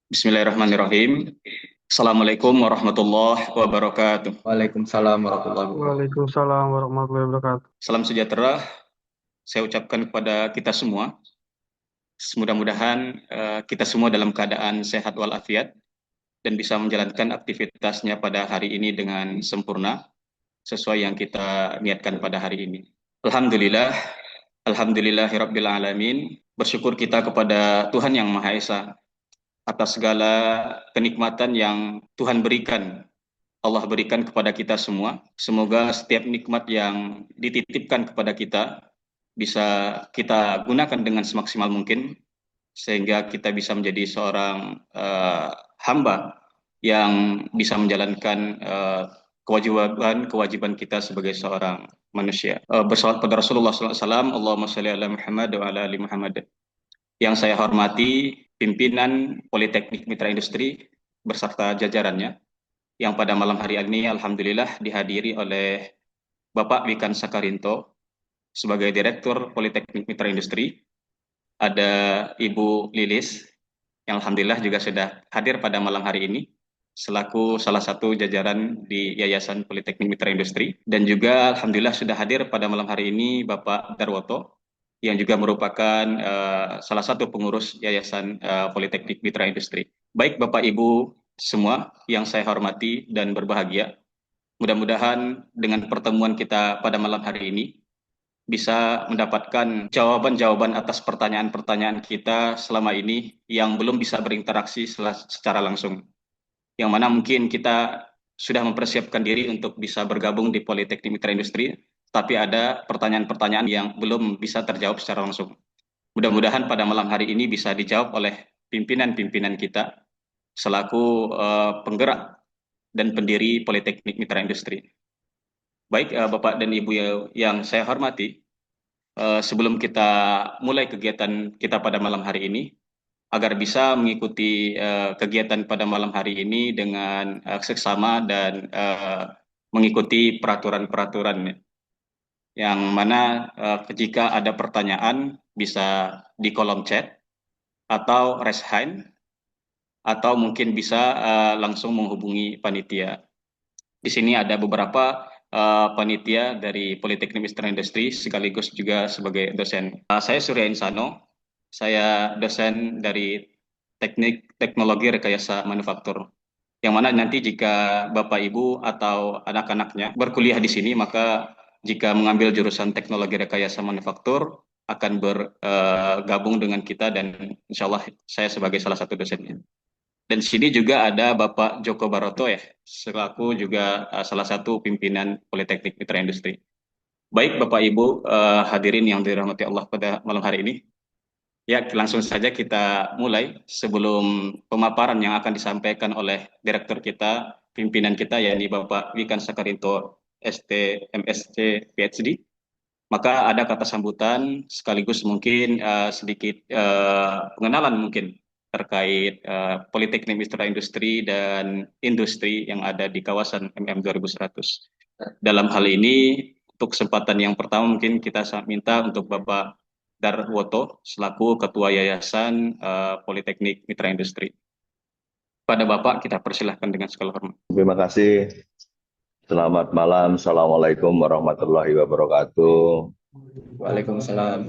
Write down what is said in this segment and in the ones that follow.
Bismillahirrahmanirrahim. Assalamualaikum warahmatullahi wabarakatuh. Waalaikumsalam warahmatullahi wabarakatuh. Waalaikumsalam warahmatullahi wabarakatuh. Salam sejahtera saya ucapkan kepada kita semua. Mudah-mudahan kita semua dalam keadaan sehat walafiat dan bisa menjalankan aktivitasnya pada hari ini dengan sempurna sesuai yang kita niatkan pada hari ini. Alhamdulillah, alhamdulillahirabbil alamin. Bersyukur kita kepada Tuhan Yang Maha Esa atas segala kenikmatan yang Tuhan berikan, Allah berikan kepada kita semua. Semoga setiap nikmat yang dititipkan kepada kita bisa kita gunakan dengan semaksimal mungkin, sehingga kita bisa menjadi seorang hamba yang bisa menjalankan kewajiban kita sebagai seorang manusia. Bersalawat pada Rasulullah SAW, Allahumma sholli ala Muhammad wa ala ali Muhammad. Yang saya hormati pimpinan Politeknik Mitra Industri beserta jajarannya, yang pada malam hari ini alhamdulillah dihadiri oleh Bapak Wikan Sakarinto sebagai Direktur Politeknik Mitra Industri, ada Ibu Lilis yang alhamdulillah juga sudah hadir pada malam hari ini selaku salah satu jajaran di Yayasan Politeknik Mitra Industri, dan juga alhamdulillah sudah hadir pada malam hari ini Bapak Darwoto yang juga merupakan salah satu pengurus Yayasan Politeknik Mitra Industri. Baik Bapak Ibu semua yang saya hormati dan berbahagia, mudah-mudahan dengan pertemuan kita pada malam hari ini bisa mendapatkan jawaban-jawaban atas pertanyaan-pertanyaan kita selama ini yang belum bisa berinteraksi secara langsung. Yang mana mungkin kita sudah mempersiapkan diri untuk bisa bergabung di Politeknik Mitra Industri, tapi ada pertanyaan-pertanyaan yang belum bisa terjawab secara langsung. Mudah-mudahan pada malam hari ini bisa dijawab oleh pimpinan-pimpinan kita selaku penggerak dan pendiri Politeknik Mitra Industri. Baik, Bapak dan Ibu yang saya hormati, sebelum kita mulai kegiatan kita pada malam hari ini, agar bisa mengikuti kegiatan pada malam hari ini dengan seksama dan mengikuti peraturan-peraturan, yang mana jika ada pertanyaan bisa di kolom chat atau raise hand, atau mungkin bisa langsung menghubungi panitia. Di sini ada beberapa panitia dari Politeknik Mitra Industri sekaligus juga sebagai dosen. Saya Surya Insano, saya dosen dari Teknik Teknologi Rekayasa Manufaktur. Yang mana nanti jika Bapak Ibu atau anak-anaknya berkuliah di sini, maka jika mengambil jurusan Teknologi Rekayasa Manufaktur akan bergabung dengan kita, dan insya Allah saya sebagai salah satu dosennya. Dan di sini juga ada Bapak Joko Baroto ya, selaku juga salah satu pimpinan Politeknik Mitra Industri. Baik Bapak Ibu hadirin yang dirahmati Allah pada malam hari ini. Ya, langsung saja kita mulai sebelum pemaparan yang akan disampaikan oleh direktur kita, pimpinan kita, yakni Bapak Wikan Sakarinto, ST, MSc, PhD. Maka ada kata sambutan sekaligus mungkin sedikit pengenalan mungkin terkait Politeknik Mitra Industri dan industri yang ada di kawasan MM 2100. Dalam hal ini, untuk kesempatan yang pertama mungkin kita minta untuk Bapak Darwoto selaku Ketua Yayasan Politeknik Mitra Industri. Pada Bapak kita persilahkan dengan segala hormat. Terima kasih. Selamat malam. Assalamualaikum warahmatullahi wabarakatuh. Waalaikumsalam.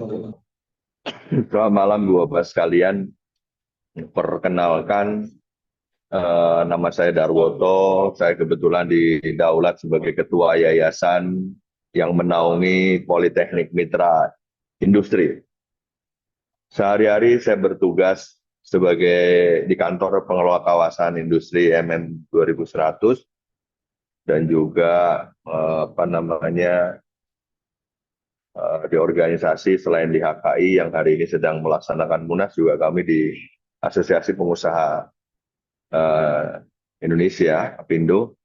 Selamat malam Bapak sekalian. Perkenalkan, nama saya Darwoto. Saya kebetulan didaulat sebagai Ketua Yayasan yang menaungi Politeknik Mitra Industri. Sehari-hari saya bertugas sebagai di kantor pengelola kawasan industri MM 2100 dan juga di organisasi selain di HKI yang hari ini sedang melaksanakan Munas, juga kami di Asosiasi Pengusaha Indonesia, APindo,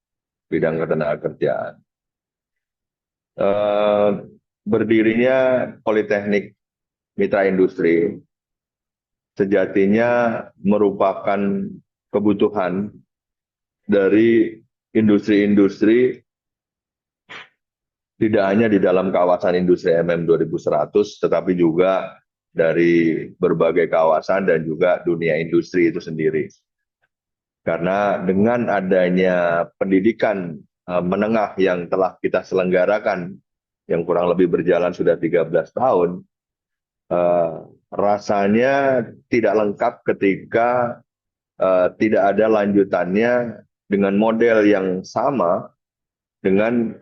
bidang ketenagakerjaan. Berdirinya Politeknik Mitra Industri sejatinya merupakan kebutuhan dari industri-industri, tidak hanya di dalam kawasan industri MM 2100, tetapi juga dari berbagai kawasan dan juga dunia industri itu sendiri. Karena dengan adanya pendidikan menengah yang telah kita selenggarakan, yang kurang lebih berjalan sudah 13 tahun, eh, rasanya tidak lengkap ketika tidak ada lanjutannya dengan model yang sama dengan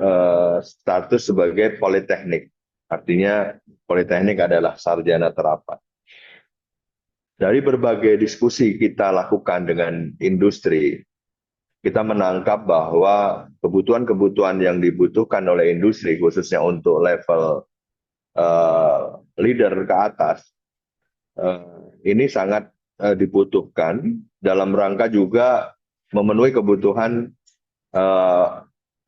status sebagai politeknik. Artinya politeknik adalah sarjana terapan. Dari berbagai diskusi kita lakukan dengan industri, kita menangkap bahwa kebutuhan-kebutuhan yang dibutuhkan oleh industri, khususnya untuk level leader ke atas, ini sangat dibutuhkan dalam rangka juga memenuhi kebutuhan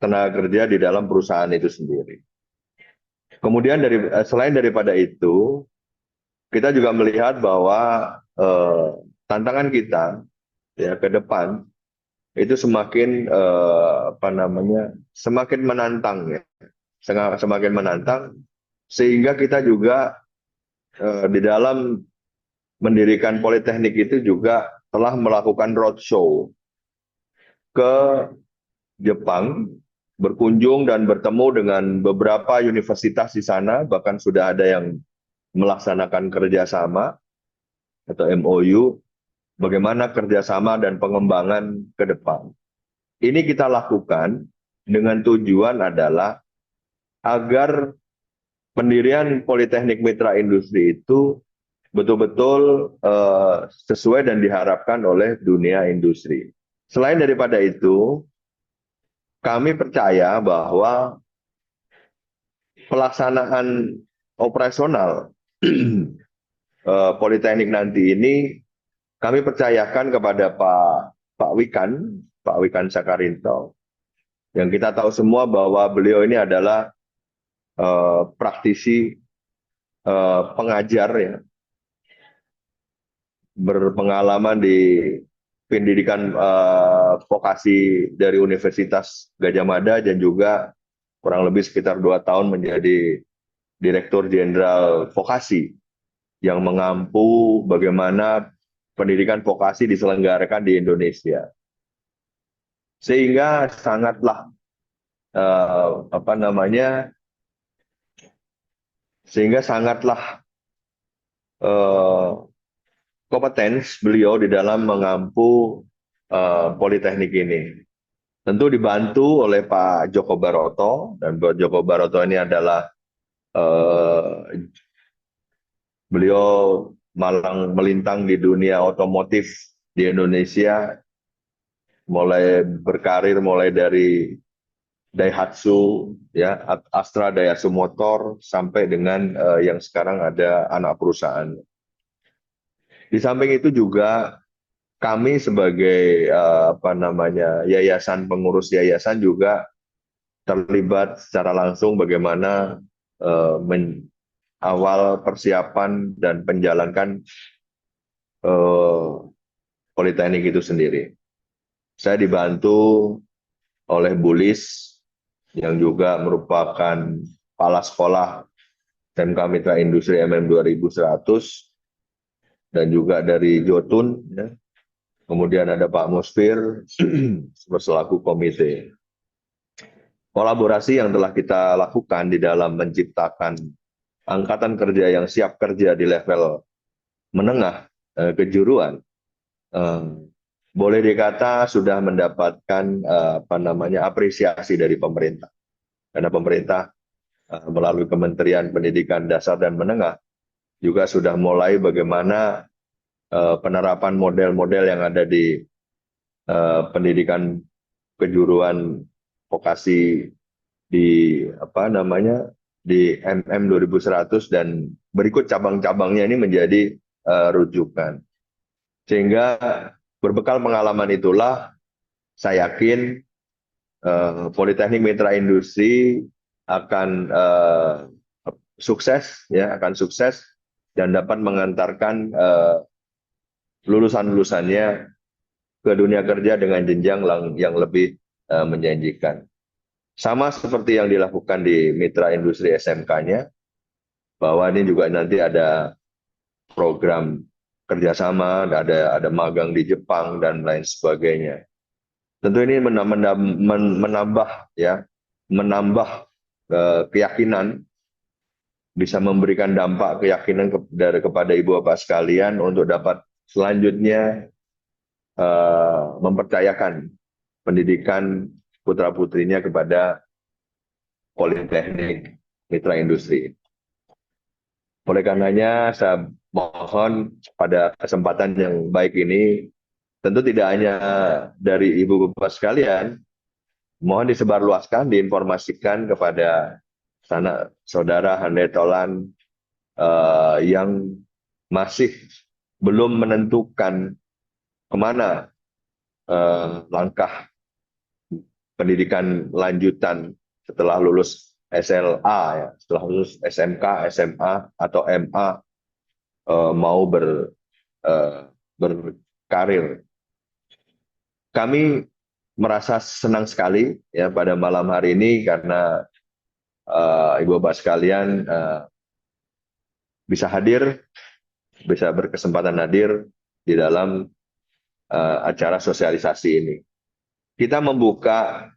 tenaga kerja di dalam perusahaan itu sendiri. Kemudian selain daripada itu, kita juga melihat bahwa tantangan kita ya ke depan itu semakin semakin menantang ya, semakin menantang, sehingga kita juga di dalam mendirikan politeknik itu juga telah melakukan roadshow ke Jepang, berkunjung dan bertemu dengan beberapa universitas di sana, bahkan sudah ada yang melaksanakan kerjasama atau MOU, bagaimana kerjasama dan pengembangan ke depan. Ini kita lakukan dengan tujuan adalah agar pendirian Politeknik Mitra Industri itu betul-betul sesuai dan diharapkan oleh dunia industri. Selain daripada itu, kami percaya bahwa pelaksanaan operasional Politeknik nanti ini kami percayakan kepada Pak Wikan Sakarinto, yang kita tahu semua bahwa beliau ini adalah praktisi pengajar ya, berpengalaman di pendidikan vokasi dari Universitas Gadjah Mada dan juga kurang lebih sekitar 2 tahun menjadi Direktur Jenderal Vokasi yang mengampu bagaimana pendidikan vokasi diselenggarakan di Indonesia. Sehingga sangatlah kompeten beliau di dalam mengampu politeknik ini. Tentu dibantu oleh Pak Joko Baroto, dan Pak Joko Baroto ini adalah beliau malang melintang di dunia otomotif di Indonesia, mulai dari Daihatsu, ya, Astra Daihatsu Motor, sampai dengan yang sekarang ada anak perusahaan. Di samping itu juga kami sebagai yayasan, pengurus yayasan juga terlibat secara langsung bagaimana awal persiapan dan penjalankan politeknik itu sendiri. Saya dibantu oleh Bulis yang juga merupakan kepala sekolah SMK Mitra Industri MM 2100, dan juga dari Jotun, ya. Kemudian ada Pak Musfir selaku komite. Kolaborasi yang telah kita lakukan di dalam menciptakan angkatan kerja yang siap kerja di level menengah kejuruan, boleh dikata sudah mendapatkan apresiasi dari pemerintah. Karena pemerintah melalui Kementerian Pendidikan Dasar dan Menengah juga sudah mulai bagaimana penerapan model-model yang ada di pendidikan kejuruan vokasi di di MM 2100, dan berikut cabang-cabangnya ini menjadi rujukan. Sehingga berbekal pengalaman itulah saya yakin Politeknik Mitra Industri akan sukses dan dapat mengantarkan lulusan-lulusannya ke dunia kerja dengan jenjang yang lebih menjanjikan. Sama seperti yang dilakukan di Mitra Industri SMK-nya, bahwa ini juga nanti ada program kerjasama, ada magang di Jepang dan lain sebagainya. Tentu ini menambah ya, menambah keyakinan, bisa memberikan dampak keyakinan kepada ibu bapak sekalian untuk dapat selanjutnya mempercayakan pendidikan putra putrinya kepada Politeknik Mitra Industri. Oleh karenanya saya mohon pada kesempatan yang baik ini, tentu tidak hanya dari ibu bapak sekalian, mohon disebarluaskan, diinformasikan kepada saudara handai tolan yang masih belum menentukan kemana langkah pendidikan lanjutan setelah lulus SLA, ya, setelah lulus SMK, SMA atau MA, mau berkarir. Kami merasa senang sekali ya pada malam hari ini karena ibu bapak sekalian bisa hadir, bisa berkesempatan hadir di dalam acara sosialisasi ini. Kita membuka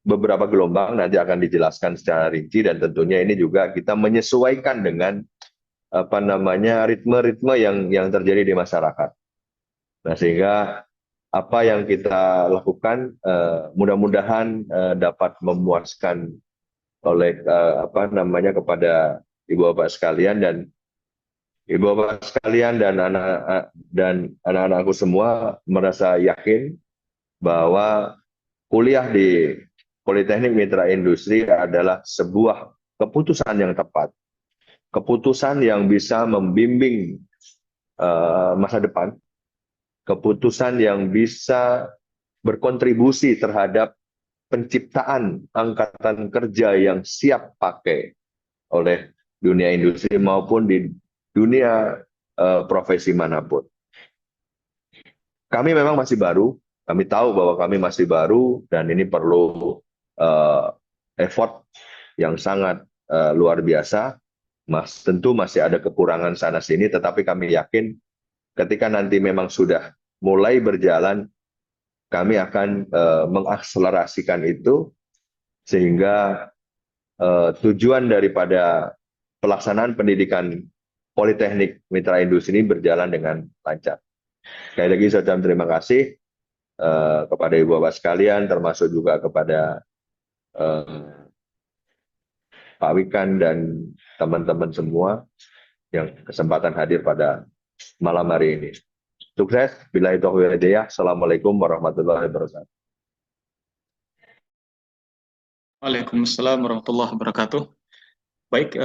beberapa gelombang, nanti akan dijelaskan secara rinci, dan tentunya ini juga kita menyesuaikan dengan ritme-ritme yang terjadi di masyarakat. Nah, sehingga apa yang kita lakukan mudah-mudahan dapat memuaskan oleh kepada ibu bapak sekalian, dan ibu bapak sekalian dan anak-anakku semua merasa yakin bahwa kuliah di Politeknik Mitra Industri adalah sebuah keputusan yang tepat, keputusan yang bisa membimbing masa depan, keputusan yang bisa berkontribusi terhadap penciptaan angkatan kerja yang siap pakai oleh dunia industri maupun di dunia profesi manapun. Kami memang masih baru, kami tahu bahwa kami masih baru, dan ini perlu effort yang sangat luar biasa. Tentu masih ada kekurangan sana-sini, tetapi kami yakin ketika nanti memang sudah mulai berjalan, kami akan mengakselerasikan itu, sehingga tujuan daripada pelaksanaan pendidikan Politeknik Mitra Industri ini berjalan dengan lancar. Sekali lagi saya ucapkan terima kasih kepada ibu bapak sekalian, termasuk juga kepada Pak Wikan dan teman-teman semua yang kesempatan hadir pada malam hari ini. Sukses. Billahi taufiq wal hidayah. Assalamualaikum warahmatullahi wabarakatuh. Waalaikumsalam warahmatullahi wabarakatuh. Baik,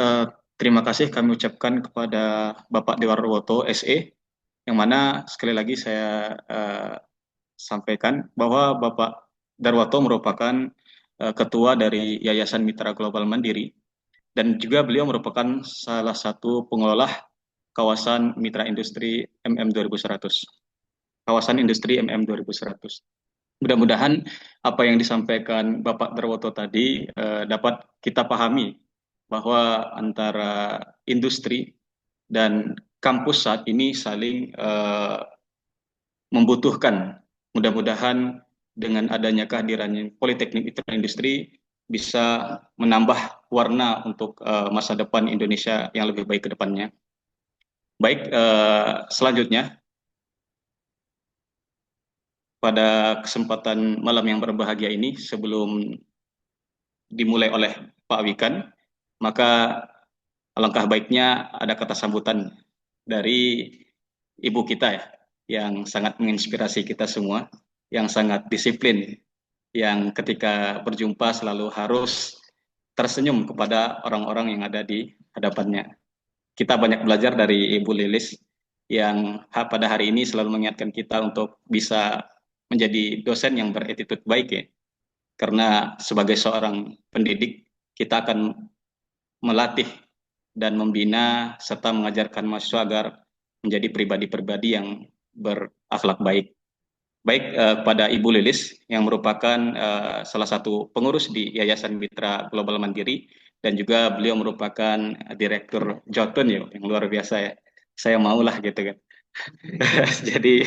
terima kasih kami ucapkan kepada Bapak Dewarwoto SE, yang mana sekali lagi saya sampaikan bahwa Bapak Darwoto merupakan ketua dari Yayasan Mitra Global Mandiri, dan juga beliau merupakan salah satu pengelola kawasan Mitra Industri MM 2100. Kawasan Industri MM 2100. Mudah-mudahan apa yang disampaikan Bapak Darwoto tadi dapat kita pahami bahwa antara industri dan kampus saat ini saling membutuhkan. Mudah-mudahan dengan adanya kehadirannya Politeknik Mitra Industri bisa menambah warna untuk masa depan Indonesia yang lebih baik ke depannya. Baik, selanjutnya pada kesempatan malam yang berbahagia ini, sebelum dimulai oleh Pak Wikan, maka alangkah baiknya ada kata sambutan dari ibu kita ya, yang sangat menginspirasi kita semua, yang sangat disiplin, yang ketika berjumpa selalu harus tersenyum kepada orang-orang yang ada di hadapannya. Kita banyak belajar dari Ibu Lilis yang pada hari ini selalu mengingatkan kita untuk bisa menjadi dosen yang beretitut baik ya. Karena sebagai seorang pendidik, kita akan melatih dan membina serta mengajarkan mahasiswa agar menjadi pribadi-pribadi yang berakhlak baik. Baik, pada Ibu Lilis yang merupakan salah satu pengurus di Yayasan Mitra Global Mandiri, dan juga beliau merupakan direktur Jotun ya, yang luar biasa ya. Saya maulah gitu kan. Jadi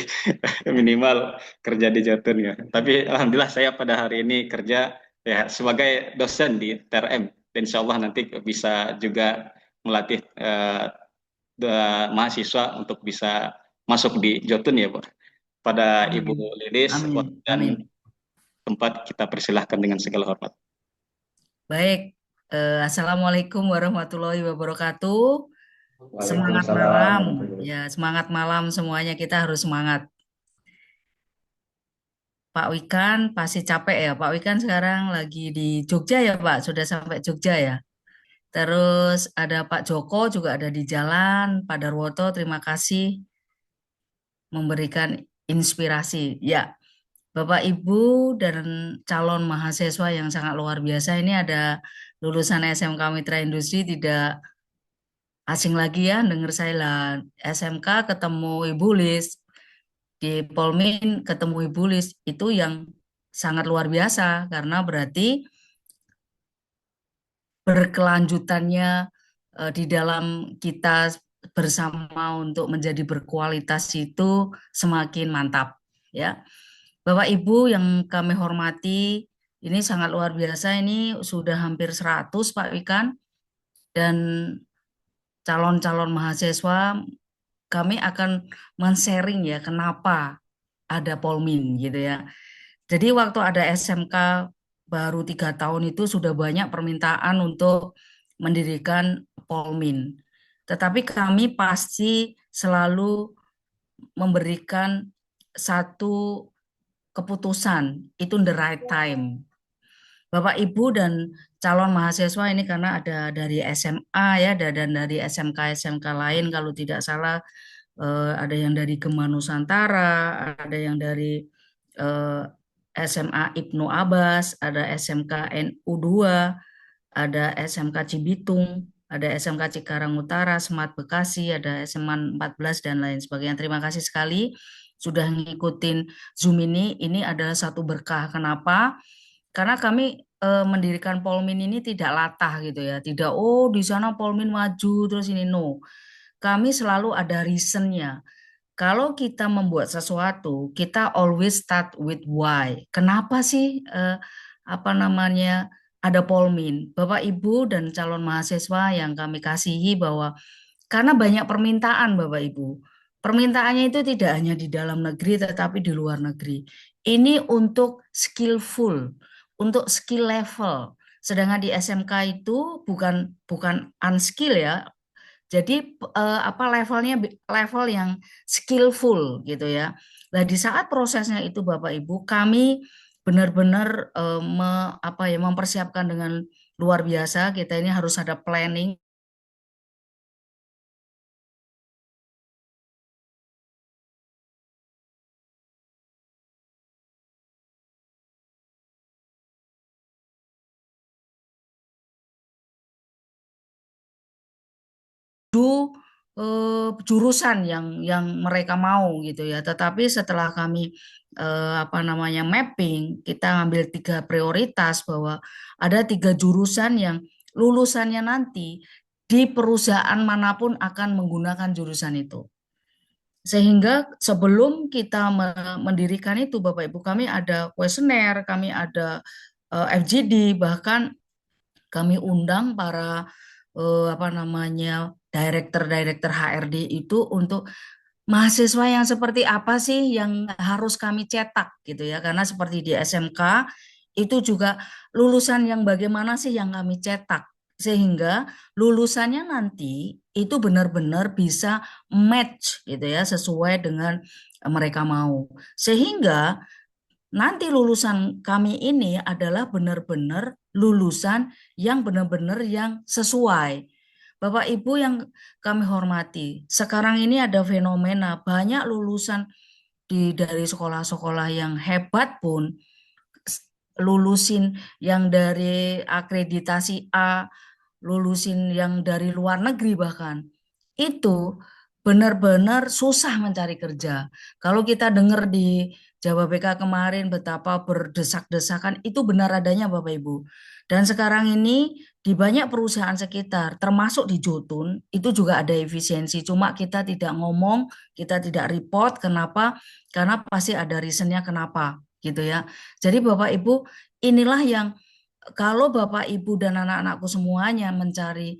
minimal kerja di Jotun ya. Tapi alhamdulillah saya pada hari ini kerja ya sebagai dosen di TRM. Dan insya Allah nanti bisa juga melatih mahasiswa untuk bisa masuk di Jotun ya, Pak. Pada Ibu Amin. Lilis Amin. dan Amin. tempat kita persilahkan dengan segala hormat. Baik. Assalamualaikum warahmatullahi wabarakatuh. Semangat Waalaikumsalam malam. warahmatullahi Ya, semangat malam semuanya, kita harus semangat. Pak Wikan pasti capek ya. Pak Wikan sekarang lagi di Jogja ya, Pak. Sudah sampai Jogja ya. Terus ada Pak Joko juga ada di jalan. Pak Darwoto, terima kasih memberikan inspirasi. Ya, Bapak Ibu dan calon mahasiswa yang sangat luar biasa, ini ada lulusan SMK Mitra Industri, tidak asing lagi ya dengar saya lah. SMK ketemu Ibu Lis, di Polmin ketemu Ibu Lis, itu yang sangat luar biasa karena berarti berkelanjutannya di dalam kita bersama untuk menjadi berkualitas itu semakin mantap ya. Bapak Ibu yang kami hormati, ini sangat luar biasa, ini sudah hampir 100 Pak Wikan, dan calon-calon mahasiswa kami akan men-sharing ya kenapa ada Polmin gitu ya. Jadi waktu ada SMK baru 3 tahun itu sudah banyak permintaan untuk mendirikan Polmin. Tetapi kami pasti selalu memberikan satu keputusan itu the right time. Bapak Ibu dan calon mahasiswa ini karena ada dari SMA ya dan dari SMK-SMK lain kalau tidak salah, ada yang dari Gema Nusantara, ada yang dari eh, SMA Ibnu Abbas, ada SMK NU2, ada SMK Cibitung, ada SMK Cikarang Utara, Semat Bekasi, ada SMA 14 dan lain sebagainya. Terima kasih sekali sudah ngikutin Zoom ini. Ini adalah satu berkah. Kenapa? Karena kami mendirikan Polmin ini tidak latah gitu ya. Tidak, oh di sana Polmin maju terus ini, no. Kami selalu ada reasonnya. Kalau kita membuat sesuatu, kita always start with why. Kenapa sih apa namanya ada Polmin? Bapak Ibu dan calon mahasiswa yang kami kasihi, bahwa karena banyak permintaan Bapak Ibu. Permintaannya itu tidak hanya di dalam negeri tetapi di luar negeri. Ini untuk skillful, untuk skill level. Sedangkan di SMK itu bukan bukan unskill ya. Jadi apa levelnya, level yang skillful gitu ya. Nah, di saat prosesnya itu Bapak Ibu, kami benar-benar mempersiapkan dengan luar biasa. Kita ini harus ada planning. Jurusan yang mereka mau gitu ya. Tetapi setelah kami mapping, kita ngambil 3 prioritas bahwa ada 3 jurusan yang lulusannya nanti di perusahaan manapun akan menggunakan jurusan itu. Sehingga sebelum kita mendirikan itu Bapak Ibu, kami ada kuesioner, kami ada FGD, bahkan kami undang para director HRD itu untuk mahasiswa yang seperti apa sih yang harus kami cetak gitu ya. Karena seperti di SMK itu juga lulusan yang bagaimana sih yang kami cetak sehingga lulusannya nanti itu benar-benar bisa match gitu ya sesuai dengan mereka mau. Sehingga nanti lulusan kami ini adalah benar-benar lulusan yang benar-benar yang sesuai. Bapak Ibu yang kami hormati, sekarang ini ada fenomena banyak lulusan dari sekolah-sekolah yang hebat pun lulusin yang dari akreditasi A, lulusin yang dari luar negeri bahkan. Itu benar-benar susah mencari kerja. Kalau kita dengar di Jawa BK kemarin betapa berdesak-desakan, itu benar adanya Bapak Ibu. Dan sekarang ini di banyak perusahaan sekitar, termasuk di Jotun, itu juga ada efisiensi. Cuma kita tidak ngomong, kita tidak report. Kenapa? Karena pasti ada reasonnya kenapa, gitu ya. Jadi Bapak Ibu, inilah yang kalau Bapak Ibu dan anak-anakku semuanya mencari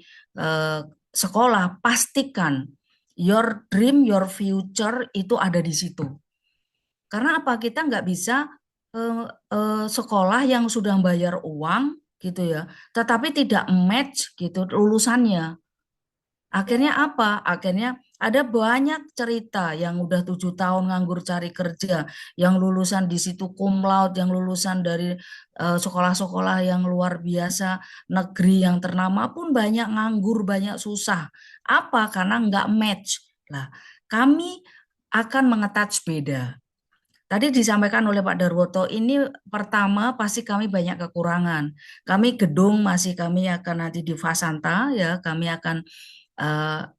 sekolah, pastikan your dream, your future itu ada di situ. Karena apa? Kita nggak bisa sekolah yang sudah bayar uang gitu ya, tetapi tidak match gitu lulusannya. Akhirnya apa? Akhirnya ada banyak cerita yang udah 7 tahun nganggur cari kerja, yang lulusan di situ cum laude, yang lulusan dari sekolah-sekolah yang luar biasa, negeri yang ternama pun banyak nganggur, banyak susah. Apa? Karena nggak match. Lah, kami akan mengetouch beda. Tadi disampaikan oleh Pak Darwoto, ini pertama pasti kami banyak kekurangan. Kami gedung masih kami akan nanti di Fasanta ya, kami akan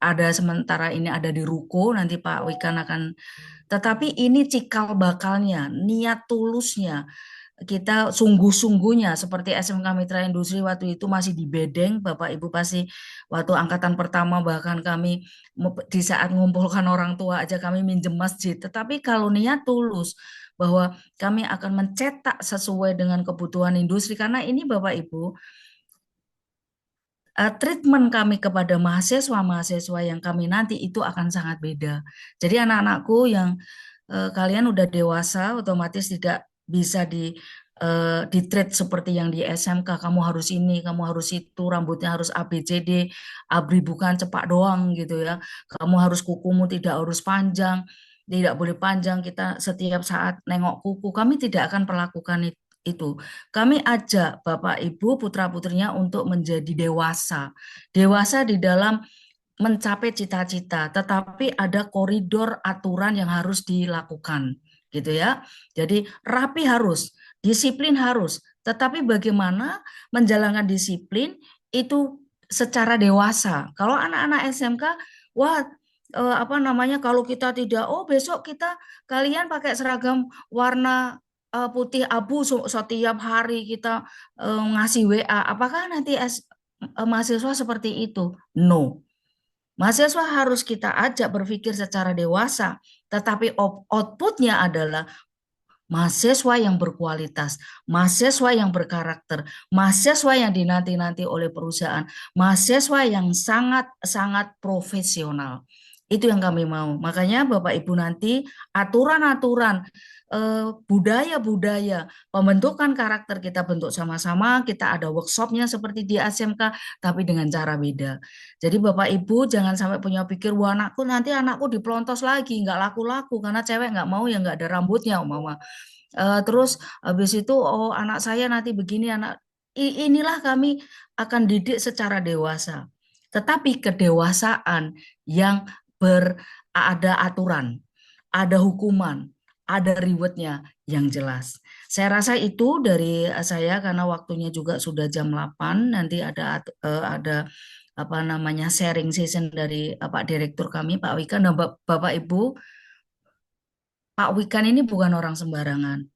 ada sementara ini ada di Ruko, nanti Pak Wikan akan, tetapi ini cikal bakalnya, niat tulusnya, kita sungguh-sungguhnya seperti SMK Mitra Industri waktu itu masih di bedeng, Bapak Ibu pasti waktu angkatan pertama bahkan kami di saat mengumpulkan orang tua aja kami minjem masjid. Tetapi kalau niat tulus bahwa kami akan mencetak sesuai dengan kebutuhan industri, karena ini Bapak Ibu treatment kami kepada mahasiswa-mahasiswa yang kami nanti itu akan sangat beda. Jadi anak-anakku yang kalian udah dewasa, otomatis tidak bisa di treat seperti yang di SMK. Kamu harus ini, kamu harus itu, rambutnya harus ABCD, ABRI bukan cepak doang gitu ya. Kamu harus kukumu tidak harus panjang, tidak boleh panjang. Kita setiap saat nengok kuku, kami tidak akan perlakukan itu. Kami ajak Bapak Ibu putra-putrinya untuk menjadi dewasa. Dewasa di dalam mencapai cita-cita, tetapi ada koridor aturan yang harus dilakukan, gitu ya. Jadi rapi harus, disiplin harus, tetapi bagaimana menjalankan disiplin itu secara dewasa. Kalau anak-anak SMK, wah apa namanya? Kalau kita tidak, oh besok kalian pakai seragam warna putih abu setiap hari kita ngasih WA. Apakah nanti mahasiswa seperti itu? No. Mahasiswa harus kita ajak berpikir secara dewasa, tetapi outputnya adalah mahasiswa yang berkualitas, mahasiswa yang berkarakter, mahasiswa yang dinanti-nanti oleh perusahaan, mahasiswa yang sangat-sangat profesional. Itu yang kami mau. Makanya Bapak Ibu nanti aturan-aturan budaya-budaya pembentukan karakter kita bentuk sama-sama, kita ada workshopnya seperti di ASMK, tapi dengan cara beda. Jadi Bapak Ibu jangan sampai punya pikir, wah nanti anakku dipelontos lagi, nggak laku-laku, karena cewek nggak mau ya nggak ada rambutnya, Mama. Terus habis itu, oh anak saya nanti begini, inilah kami akan didik secara dewasa. Tetapi kedewasaan yang ada aturan, ada hukuman, ada rewardnya yang jelas. Saya rasa itu dari saya karena waktunya juga sudah jam 8. Nanti ada apa namanya sharing session dari Pak Direktur kami, Pak Wikan dan Bapak Ibu. Pak Wikan ini bukan orang sembarangan.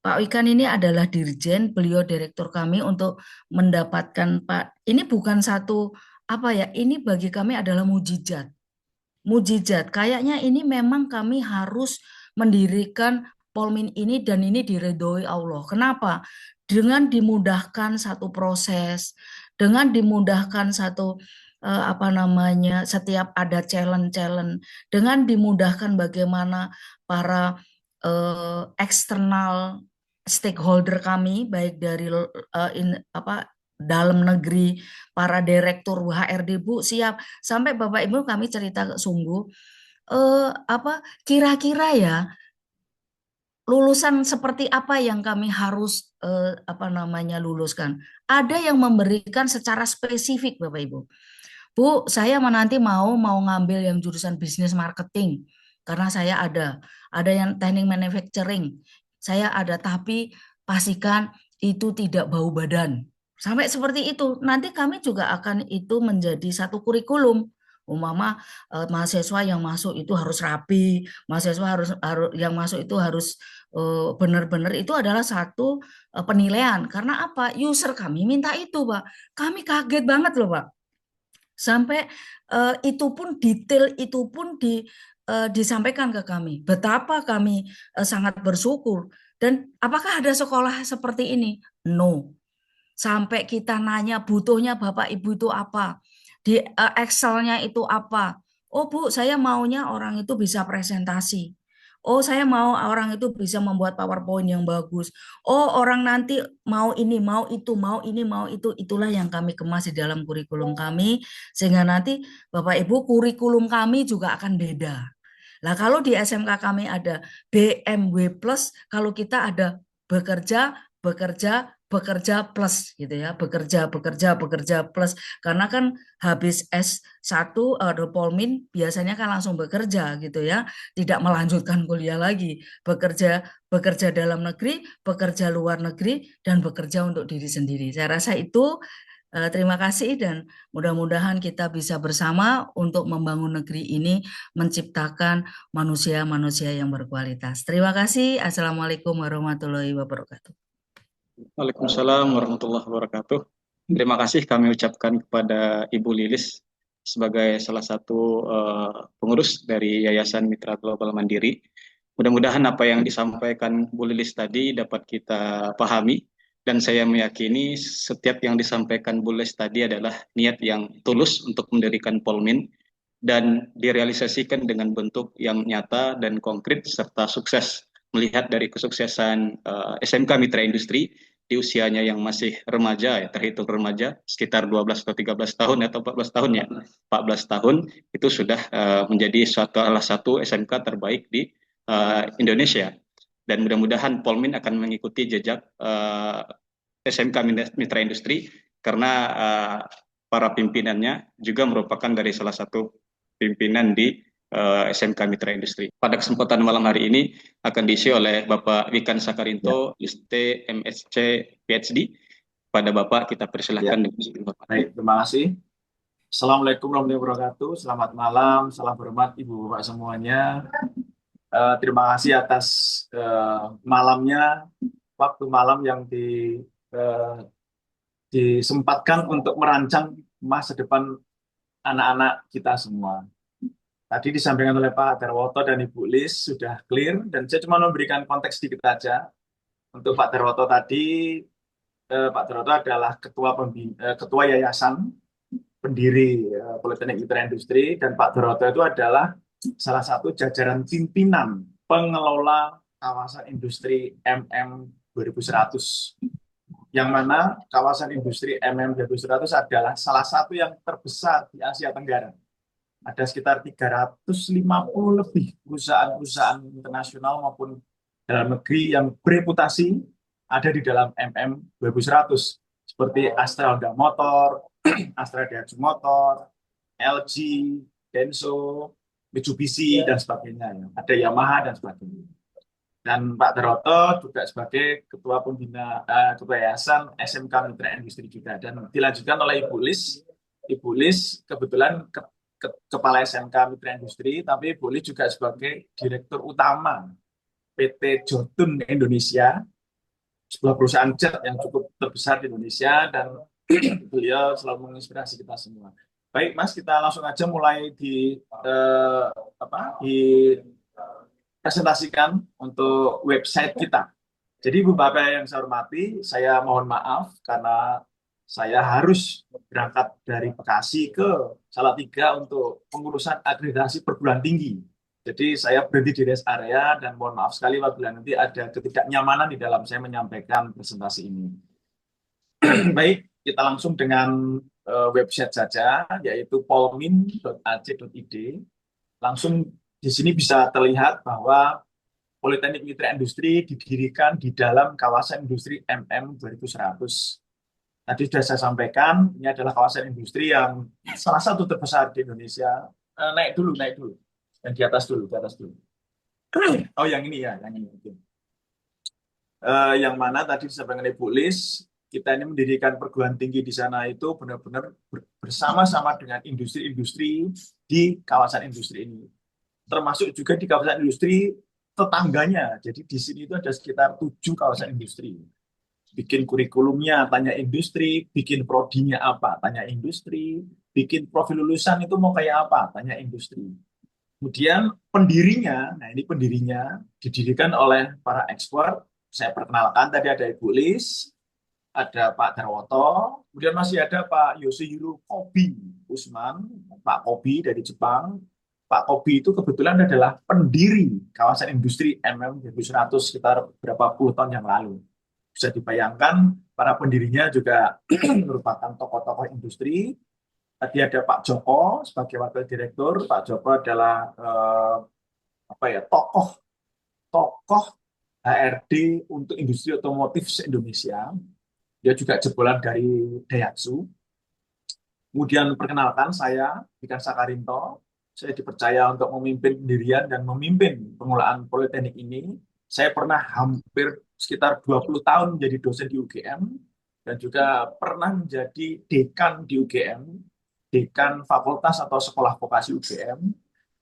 Pak Wikan ini adalah dirjen, beliau direktur kami untuk mendapatkan Pak. Ini bukan satu apa ya? Ini bagi kami adalah mujizat. Mujizat. Kayaknya ini memang kami harus mendirikan Polmin ini dan ini diridhoi Allah. Kenapa? Dengan dimudahkan satu proses, dengan dimudahkan satu apa namanya setiap ada challenge-challenge, dengan dimudahkan bagaimana para eksternal stakeholder kami baik dari dalam negeri, para direktur HRD Bu siap sampai Bapak Ibu kami cerita sungguh kira-kira ya lulusan seperti apa yang kami harus apa namanya luluskan. Ada yang memberikan secara spesifik Bapak Ibu. Bu, saya nanti mau ngambil yang jurusan bisnis marketing karena saya ada yang teknik manufacturing. Saya ada tapi pastikan itu tidak bau badan. Sampai seperti itu. Nanti kami juga akan itu menjadi satu kurikulum. Umpama mahasiswa yang masuk itu harus rapi, mahasiswa harus yang masuk itu harus benar-benar, itu adalah satu penilaian. Karena apa? User kami minta itu, Pak. Kami kaget banget loh, Pak. Sampai itu pun detail itu pun disampaikan ke kami. Betapa kami sangat bersyukur. Dan apakah ada sekolah seperti ini? No. Sampai kita nanya butuhnya Bapak Ibu itu apa? Di Excel-nya itu apa? Oh Bu, saya maunya orang itu bisa presentasi. Oh, saya mau orang itu bisa membuat PowerPoint yang bagus. Oh, orang nanti mau ini, mau itu, mau ini, mau itu. Itulah yang kami kemas di dalam kurikulum kami. Sehingga nanti Bapak Ibu kurikulum kami juga akan beda. Nah, kalau di SMK kami ada BMW Plus, kalau kita ada bekerja, bekerja, bekerja plus gitu ya, bekerja, bekerja, bekerja plus. Karena kan habis S1 Polmin biasanya kan langsung bekerja gitu ya, tidak melanjutkan kuliah lagi, bekerja, bekerja dalam negeri, bekerja luar negeri, dan bekerja untuk diri sendiri. Saya rasa itu terima kasih dan mudah-mudahan kita bisa bersama untuk membangun negeri ini, menciptakan manusia-manusia yang berkualitas. Terima kasih. Assalamualaikum warahmatullahi wabarakatuh. Waalaikumsalam warahmatullahi wabarakatuh. Terima kasih kami ucapkan kepada Ibu Lilis sebagai salah satu pengurus dari Yayasan Mitra Global Mandiri. Mudah-mudahan apa yang disampaikan Bu Lilis tadi dapat kita pahami, dan saya meyakini setiap yang disampaikan Bu Lilis tadi adalah niat yang tulus untuk mendirikan Polmin dan direalisasikan dengan bentuk yang nyata dan konkret serta sukses. Melihat dari kesuksesan SMK Mitra Industri di usianya yang masih remaja, ya, terhitung remaja, sekitar 12 atau 13 tahun atau 14 tahun ya. 14 tahun itu sudah menjadi salah satu SMK terbaik di Indonesia. Dan mudah-mudahan Polmin akan mengikuti jejak SMK Mitra Industri karena para pimpinannya juga merupakan dari salah satu pimpinan di SMK Mitra Industri. Pada kesempatan malam hari ini akan diisi oleh Bapak Wikan Sakarinto, IST MSc PhD. Pada Bapak kita persilahkan. Baik, terima kasih. Assalamualaikum warahmatullahi wabarakatuh. Selamat malam, salam hormat Ibu Bapak semuanya. Terima kasih atas malamnya, waktu malam yang disempatkan untuk merancang masa depan anak-anak kita semua. Tadi disampaikan oleh Pak Darwoto dan Ibu Lis sudah clear, dan saya cuma memberikan konteks sedikit saja. Untuk Pak Darwoto tadi, Pak Darwoto adalah ketua yayasan pendiri Politeknik Mitra Industri, dan Pak Darwoto itu adalah salah satu jajaran pimpinan pengelola kawasan industri MM 2100. Yang mana kawasan industri MM 2100 adalah salah satu yang terbesar di Asia Tenggara. Ada sekitar 350 lebih perusahaan-perusahaan internasional maupun dalam negeri yang bereputasi ada di dalam MM 2100. Seperti Astra Honda Motor, Astra Daihatsu Motor, LG, Denso, Mitsubishi, dan sebagainya. Ada Yamaha dan sebagainya. Dan Pak Darwoto juga sebagai ketua pembina ketua yayasan SMK Mitra Industri juga. Dan dilanjutkan oleh Ibu Lis. Ibu Lis kebetulan kepala SMK Mitra Industri, tapi Ibu Lis juga sebagai direktur utama PT Jotun Indonesia, sebuah perusahaan jet yang cukup terbesar di Indonesia, dan beliau selalu menginspirasi kita semua. Baik Mas, kita langsung aja mulai presentasikan untuk website kita. Jadi Ibu Bapak yang saya hormati, saya mohon maaf karena saya harus berangkat dari Bekasi ke Salatiga untuk pengurusan akreditasi perguruan tinggi. Jadi saya berhenti di rest area dan mohon maaf sekali apabila nanti ada ketidaknyamanan di dalam saya menyampaikan presentasi ini. Baik, kita langsung dengan website saja, yaitu polmin.ac.id. Langsung di sini bisa terlihat bahwa Politeknik Mitra Industri didirikan di dalam kawasan industri MM 2100. Tadi sudah saya sampaikan, ini adalah kawasan industri yang salah satu terbesar di Indonesia. Naik dulu. Dan di atas dulu. Oh, yang ini ya, yang ini. Yang mana tadi disampaikan Ibu Lis, kita ini mendirikan perguruan tinggi di sana itu benar-benar bersama-sama dengan industri-industri di kawasan industri ini. Termasuk juga di kawasan industri tetangganya. Jadi di sini itu ada sekitar 7 kawasan industri. Bikin kurikulumnya, tanya industri, bikin prodinya apa, tanya industri, bikin profil lulusan itu mau kayak apa, tanya industri. Kemudian pendirinya, nah ini pendirinya didirikan oleh para ekspor. Saya perkenalkan tadi ada Ibu Lis, ada Pak Darwoto, kemudian masih ada Pak Yoshihiro Kobi Usman, Pak Kobi dari Jepang. Pak Kobi itu kebetulan adalah pendiri kawasan industri MM1100 sekitar berapa puluh tahun yang lalu. Bisa dibayangkan para pendirinya juga merupakan tokoh-tokoh industri. Tadi ada Pak Joko sebagai wakil direktur. Pak Joko adalah tokoh HRD untuk industri otomotif se-Indonesia. Dia juga jebolan dari Daihatsu. Kemudian perkenalkan saya, Ikan Sakarinto. Saya dipercaya untuk memimpin pendirian dan memimpin pengelolaan Politeknik ini. Saya pernah hampir sekitar 20 tahun menjadi dosen di UGM dan juga pernah menjadi dekan di UGM, dekan fakultas atau sekolah vokasi UGM.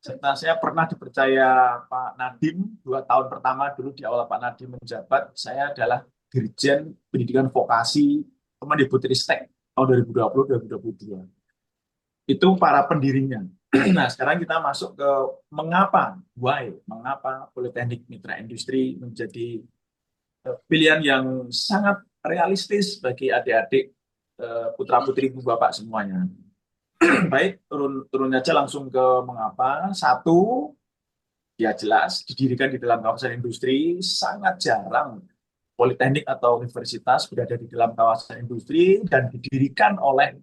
Serta saya pernah dipercaya Pak Nadiem 2 tahun pertama dulu di awal Pak Nadiem menjabat, saya adalah Dirjen Pendidikan Vokasi Kemendikbudristek tahun 2020-2022. Itu para pendirinya. Nah, sekarang kita masuk ke mengapa Politeknik Mitra Industri menjadi pilihan yang sangat realistis bagi adik-adik putra-putri ibu bapak semuanya. Baik, turun aja langsung ke mengapa. Satu, ya jelas didirikan di dalam kawasan industri, sangat jarang politeknik atau universitas berada di dalam kawasan industri dan didirikan oleh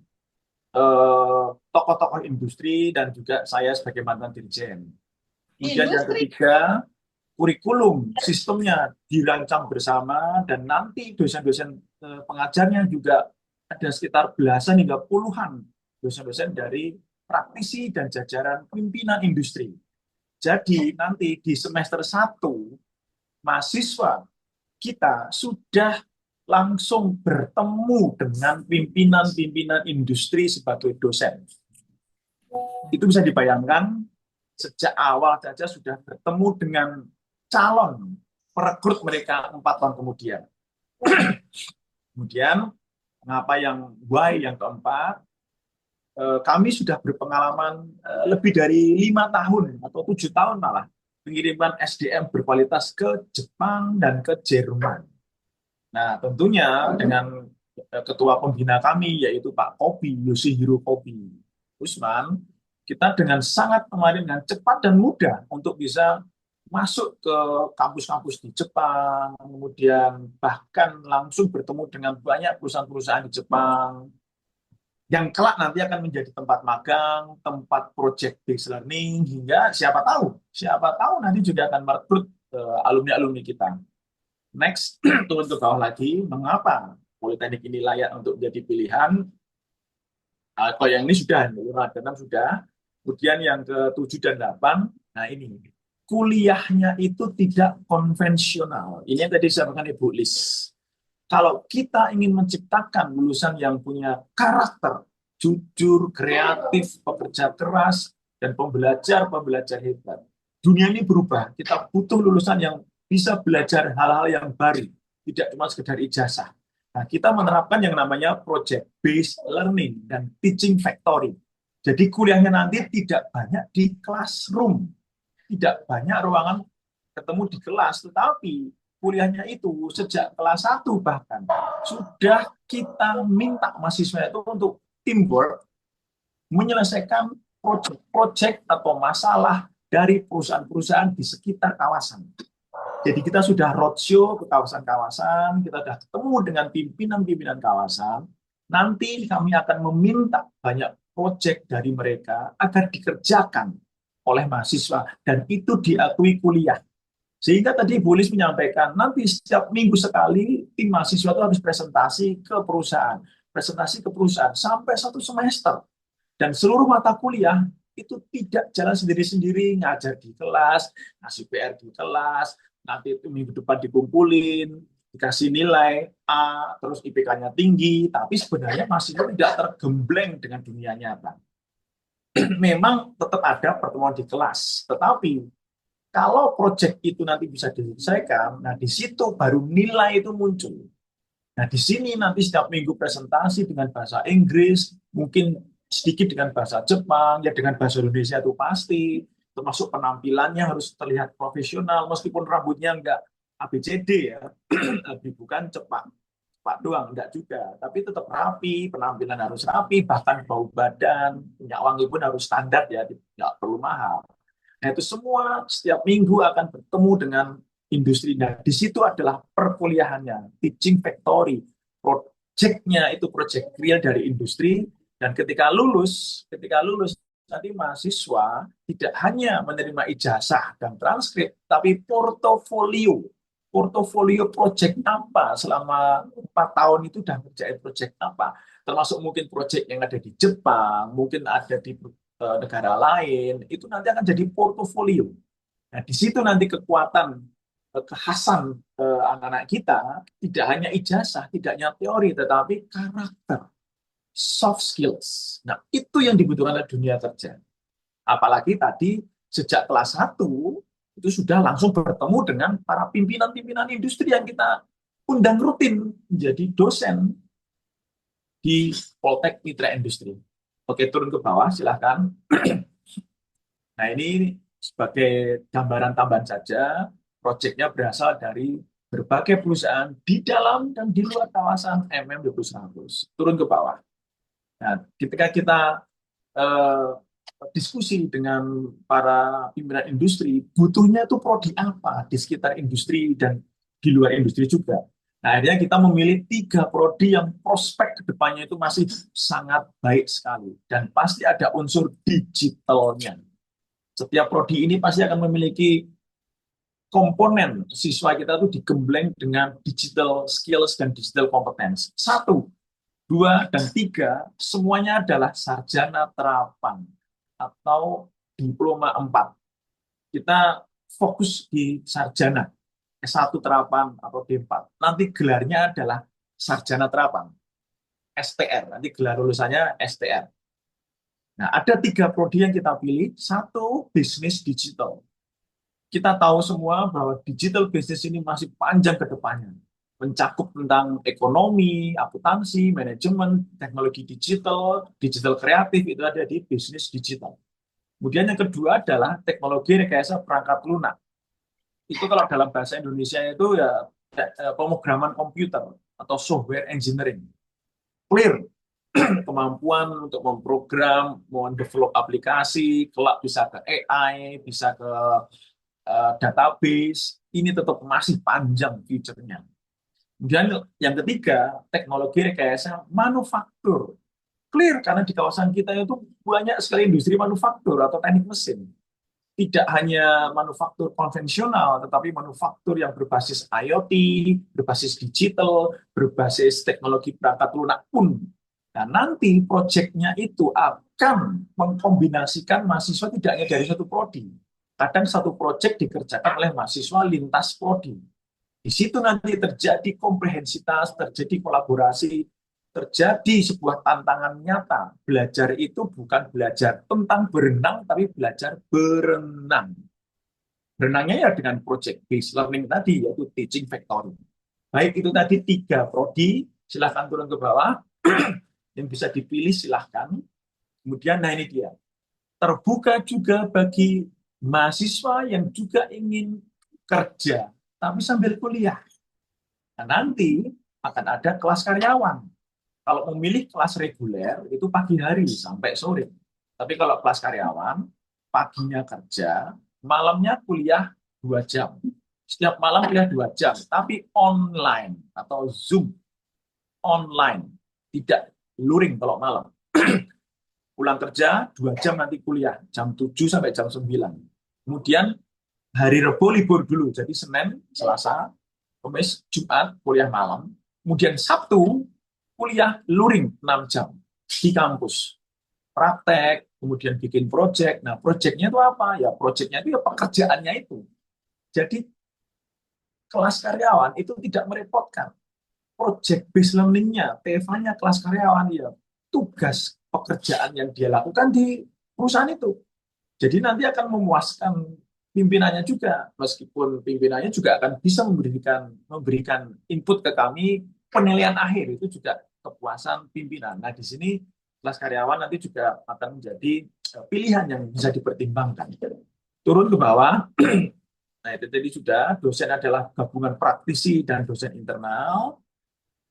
tokoh-tokoh industri dan juga saya sebagai mantan dirjen. Kemudian yang ketiga, kurikulum sistemnya dirancang bersama dan nanti dosen-dosen pengajarnya juga ada sekitar belasan hingga puluhan dosen-dosen dari praktisi dan jajaran pimpinan industri. Jadi nanti di semester 1 mahasiswa kita sudah langsung bertemu dengan pimpinan-pimpinan industri sebagai dosen. Itu bisa dibayangkan sejak awal saja sudah bertemu dengan calon perekrut mereka 4 tahun kemudian. Kemudian, mengapa yang why yang keempat, kami sudah berpengalaman lebih dari 5 tahun atau 7 tahun malah pengiriman SDM berkualitas ke Jepang dan ke Jerman. Nah, tentunya dengan ketua pembina kami, yaitu Pak Kobi, Yoshihiro Kobi Usman, kita dengan sangat kemarin dengan cepat dan mudah untuk bisa masuk ke kampus-kampus di Jepang, kemudian bahkan langsung bertemu dengan banyak perusahaan-perusahaan di Jepang, yang kelak nanti akan menjadi tempat magang, tempat project based learning, hingga siapa tahu nanti juga akan merekrut alumni-alumni kita. Next, turun ke bawah lagi, mengapa Politeknik ini layak untuk menjadi pilihan? Kalau yang ini sudah, 5 dan 6 sudah. Kemudian yang ke-7 dan 8, nah ini, kuliahnya itu tidak konvensional. Ini yang tadi saya sampaikan Ibu Lis. Kalau kita ingin menciptakan lulusan yang punya karakter, jujur, kreatif, pekerja keras, dan pembelajar hebat, dunia ini berubah. Kita butuh lulusan yang bisa belajar hal-hal yang baru, tidak cuma sekedar ijazah. Nah, kita menerapkan yang namanya project based learning dan teaching factory. Jadi kuliahnya nanti tidak banyak di classroom, tidak banyak ruangan ketemu di kelas, tetapi kuliahnya itu sejak kelas 1 bahkan sudah kita minta mahasiswa itu untuk teamwork, menyelesaikan project atau masalah dari perusahaan-perusahaan di sekitar kawasan. Jadi kita sudah roadshow ke kawasan-kawasan, kita sudah ketemu dengan pimpinan-pimpinan kawasan, nanti kami akan meminta banyak proyek dari mereka agar dikerjakan oleh mahasiswa, dan itu diakui kuliah. Sehingga tadi Bu Lis menyampaikan, nanti setiap minggu sekali tim mahasiswa itu harus presentasi ke perusahaan sampai 1 semester. Dan seluruh mata kuliah itu tidak jalan sendiri-sendiri, ngajar di kelas, ngasih PR di kelas, nanti itu minggu depan dikumpulin, dikasih nilai A, terus IPK-nya tinggi, tapi sebenarnya mahasiswa tidak tergembleng dengan dunia nyata. Memang tetap ada pertemuan di kelas, tetapi kalau proyek itu nanti bisa diselesaikan, nah di situ baru nilai itu muncul. Nah di sini nanti setiap minggu presentasi dengan bahasa Inggris, mungkin sedikit dengan bahasa Jepang, ya dengan bahasa Indonesia itu pasti, termasuk penampilannya harus terlihat profesional, meskipun rambutnya enggak ABCD ya, bukan cepak doang, enggak juga, tapi tetap rapi, penampilan harus rapi, bahkan bau badan, minyak wangi pun harus standar ya, tidak perlu mahal. Nah itu semua setiap minggu akan bertemu dengan industri. Nah di situ adalah perkuliahannya, teaching factory, projectnya itu project real dari industri, dan ketika lulus nanti mahasiswa tidak hanya menerima ijazah dan transkrip, tapi portofolio project apa selama 4 tahun itu sudah ngerjain project apa, termasuk mungkin project yang ada di Jepang, mungkin ada di negara lain, itu nanti akan jadi portofolio. Nah, di situ nanti kekuatan kekhasan anak-anak kita tidak hanya ijazah, tidak hanya teori, tetapi karakter, soft skills. Nah, itu yang dibutuhkan oleh dunia kerja. Apalagi tadi sejak kelas 1 itu sudah langsung bertemu dengan para pimpinan-pimpinan industri yang kita undang rutin menjadi dosen di Poltek Mitra Industri. Oke, turun ke bawah, silahkan. Nah, ini sebagai gambaran tambahan saja, proyeknya berasal dari berbagai perusahaan di dalam dan di luar kawasan MM2100. Turun ke bawah. Nah, ketika kita diskusi dengan para pimpinan industri, butuhnya itu prodi apa di sekitar industri dan di luar industri juga. Nah, akhirnya kita memilih 3 prodi yang prospek kedepannya itu masih sangat baik sekali. Dan pasti ada unsur digitalnya. Setiap prodi ini pasti akan memiliki komponen siswa kita itu digembleng dengan digital skills dan digital competence. 1, 2, dan 3, semuanya adalah sarjana terapan atau diploma 4. Kita fokus di sarjana, S1 terapan atau D4. Nanti gelarnya adalah sarjana terapan, STR. Nanti gelar lulusannya STR. Nah, ada 3 prodi yang kita pilih. 1, bisnis digital. Kita tahu semua bahwa digital business ini masih panjang ke depannya. Mencakup tentang ekonomi, akuntansi, manajemen, teknologi digital, digital kreatif, itu ada di bisnis digital. Kemudian yang kedua adalah teknologi rekayasa perangkat lunak. Itu kalau dalam bahasa Indonesia itu ya pemrograman komputer atau software engineering. Clear kemampuan untuk memprogram, mendevelop aplikasi, kelak bisa ke AI, bisa ke database, ini tetap masih panjang future-nya. Kemudian yang ketiga, teknologi rekayasa manufaktur. Clear, karena di kawasan kita itu banyak sekali industri manufaktur atau teknik mesin. Tidak hanya manufaktur konvensional, tetapi manufaktur yang berbasis IoT, berbasis digital, berbasis teknologi perangkat lunak pun. Nah, nanti proyeknya itu akan mengkombinasikan mahasiswa tidak hanya dari satu prodi. Kadang satu proyek dikerjakan oleh mahasiswa lintas prodi. Di situ nanti terjadi komprehensitas, terjadi kolaborasi, terjadi sebuah tantangan nyata. Belajar itu bukan belajar tentang berenang, tapi belajar berenang. Berenangnya ya dengan project based learning tadi, yaitu teaching factory. Baik, itu tadi 3 prodi, silahkan turun ke bawah. Yang bisa dipilih silahkan. Kemudian, nah ini dia. Terbuka juga bagi mahasiswa yang juga ingin kerja, tapi sambil kuliah. Nah, nanti akan ada kelas karyawan. Kalau memilih kelas reguler, itu pagi hari sampai sore. Tapi kalau kelas karyawan, paginya kerja, malamnya kuliah 2 jam. Setiap malam kuliah 2 jam, tapi online atau Zoom. Online, tidak luring kalau malam. Pulang kerja, 2 jam nanti kuliah, jam 7 sampai jam 9. Kemudian hari Rebo libur dulu, jadi Senin, Selasa, Kamis, Jumat, kuliah malam. Kemudian Sabtu, kuliah luring 6 jam di kampus. Praktek, kemudian bikin project. Nah, projectnya itu apa? Ya, projectnya itu ya pekerjaannya itu. Jadi, kelas karyawan itu tidak merepotkan. Project based learning-nya, TEFA-nya kelas karyawan, ya tugas pekerjaan yang dia lakukan di perusahaan itu. Jadi nanti akan memuaskan pimpinannya juga, meskipun pimpinannya juga akan bisa memberikan input ke kami, penilaian akhir itu juga kepuasan pimpinan. Nah, di sini kelas karyawan nanti juga akan menjadi pilihan yang bisa dipertimbangkan. Turun ke bawah, nah itu tadi sudah, dosen adalah gabungan praktisi dan dosen internal.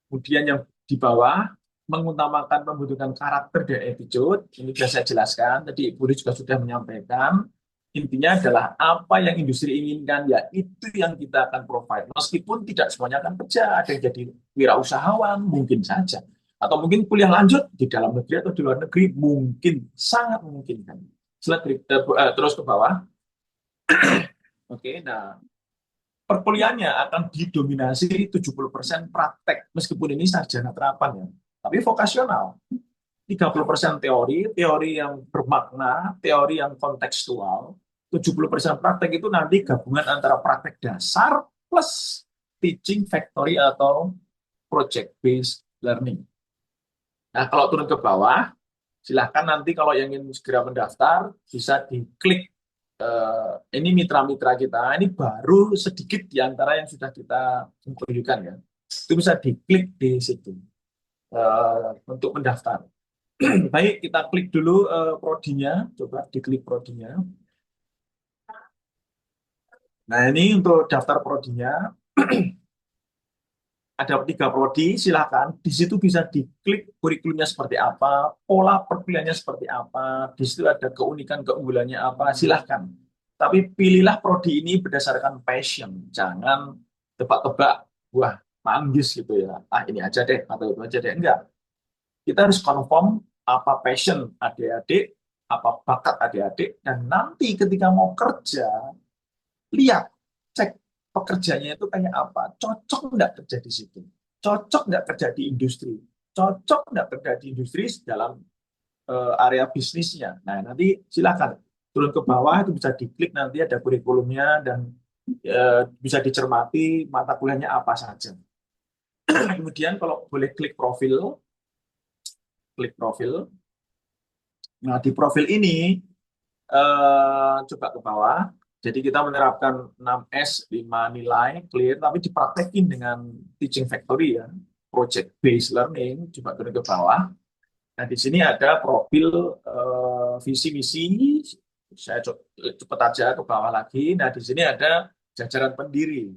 Kemudian yang di bawah mengutamakan pembentukan karakter dan attitude. Ini sudah saya jelaskan. Tadi Ibu juga sudah menyampaikan. Intinya adalah apa yang industri inginkan, ya itu yang kita akan provide. Meskipun tidak semuanya akan kerja, ada yang jadi wirausahawan, mungkin saja. Atau mungkin kuliah lanjut di dalam negeri atau di luar negeri, mungkin, sangat memungkinkan. Terus ke bawah. Oke, nah perkuliahannya akan didominasi 70% praktek, meskipun ini sarjana terapan ya, tapi vokasional. 30% teori, teori yang bermakna, teori yang kontekstual, 70% praktek itu nanti gabungan antara praktek dasar plus teaching factory atau project based learning. Nah, kalau turun ke bawah, silahkan nanti kalau yang ingin segera mendaftar, bisa diklik ini mitra-mitra kita, ini baru sedikit di antara yang sudah kita tunjukkan ya. Itu bisa diklik di situ untuk mendaftar. Baik, kita klik dulu prodinya, coba diklik prodinya. Nah, ini untuk daftar prodinya. Ada 3 prodi, silakan. Di situ bisa diklik kurikulumnya seperti apa, pola perkuliahannya seperti apa, di situ ada keunikan keunggulannya apa, silahkan. Tapi pilihlah prodi ini berdasarkan passion, jangan tebak-tebak, wah manggis gitu ya, ini aja deh, atau itu aja deh, enggak. Kita harus confirm apa passion adik-adik, apa bakat adik-adik, dan nanti ketika mau kerja, lihat, cek pekerjaannya itu kayak apa, cocok nggak kerja di situ, cocok nggak kerja di industri, cocok nggak kerja di industri dalam area bisnisnya. Nah, nanti silakan turun ke bawah, itu bisa diklik, nanti ada kurikulumnya dan bisa dicermati mata kuliahnya apa saja. Kemudian kalau boleh klik profil. Nah, di profil ini coba ke bawah. Jadi kita menerapkan 6S, 5 nilai, clear, tapi dipraktekin dengan teaching factory ya, project based learning, coba turun ke bawah. Nah, di sini ada profil visi misi, saya cepat aja ke bawah lagi. Nah, di sini ada jajaran pendiri.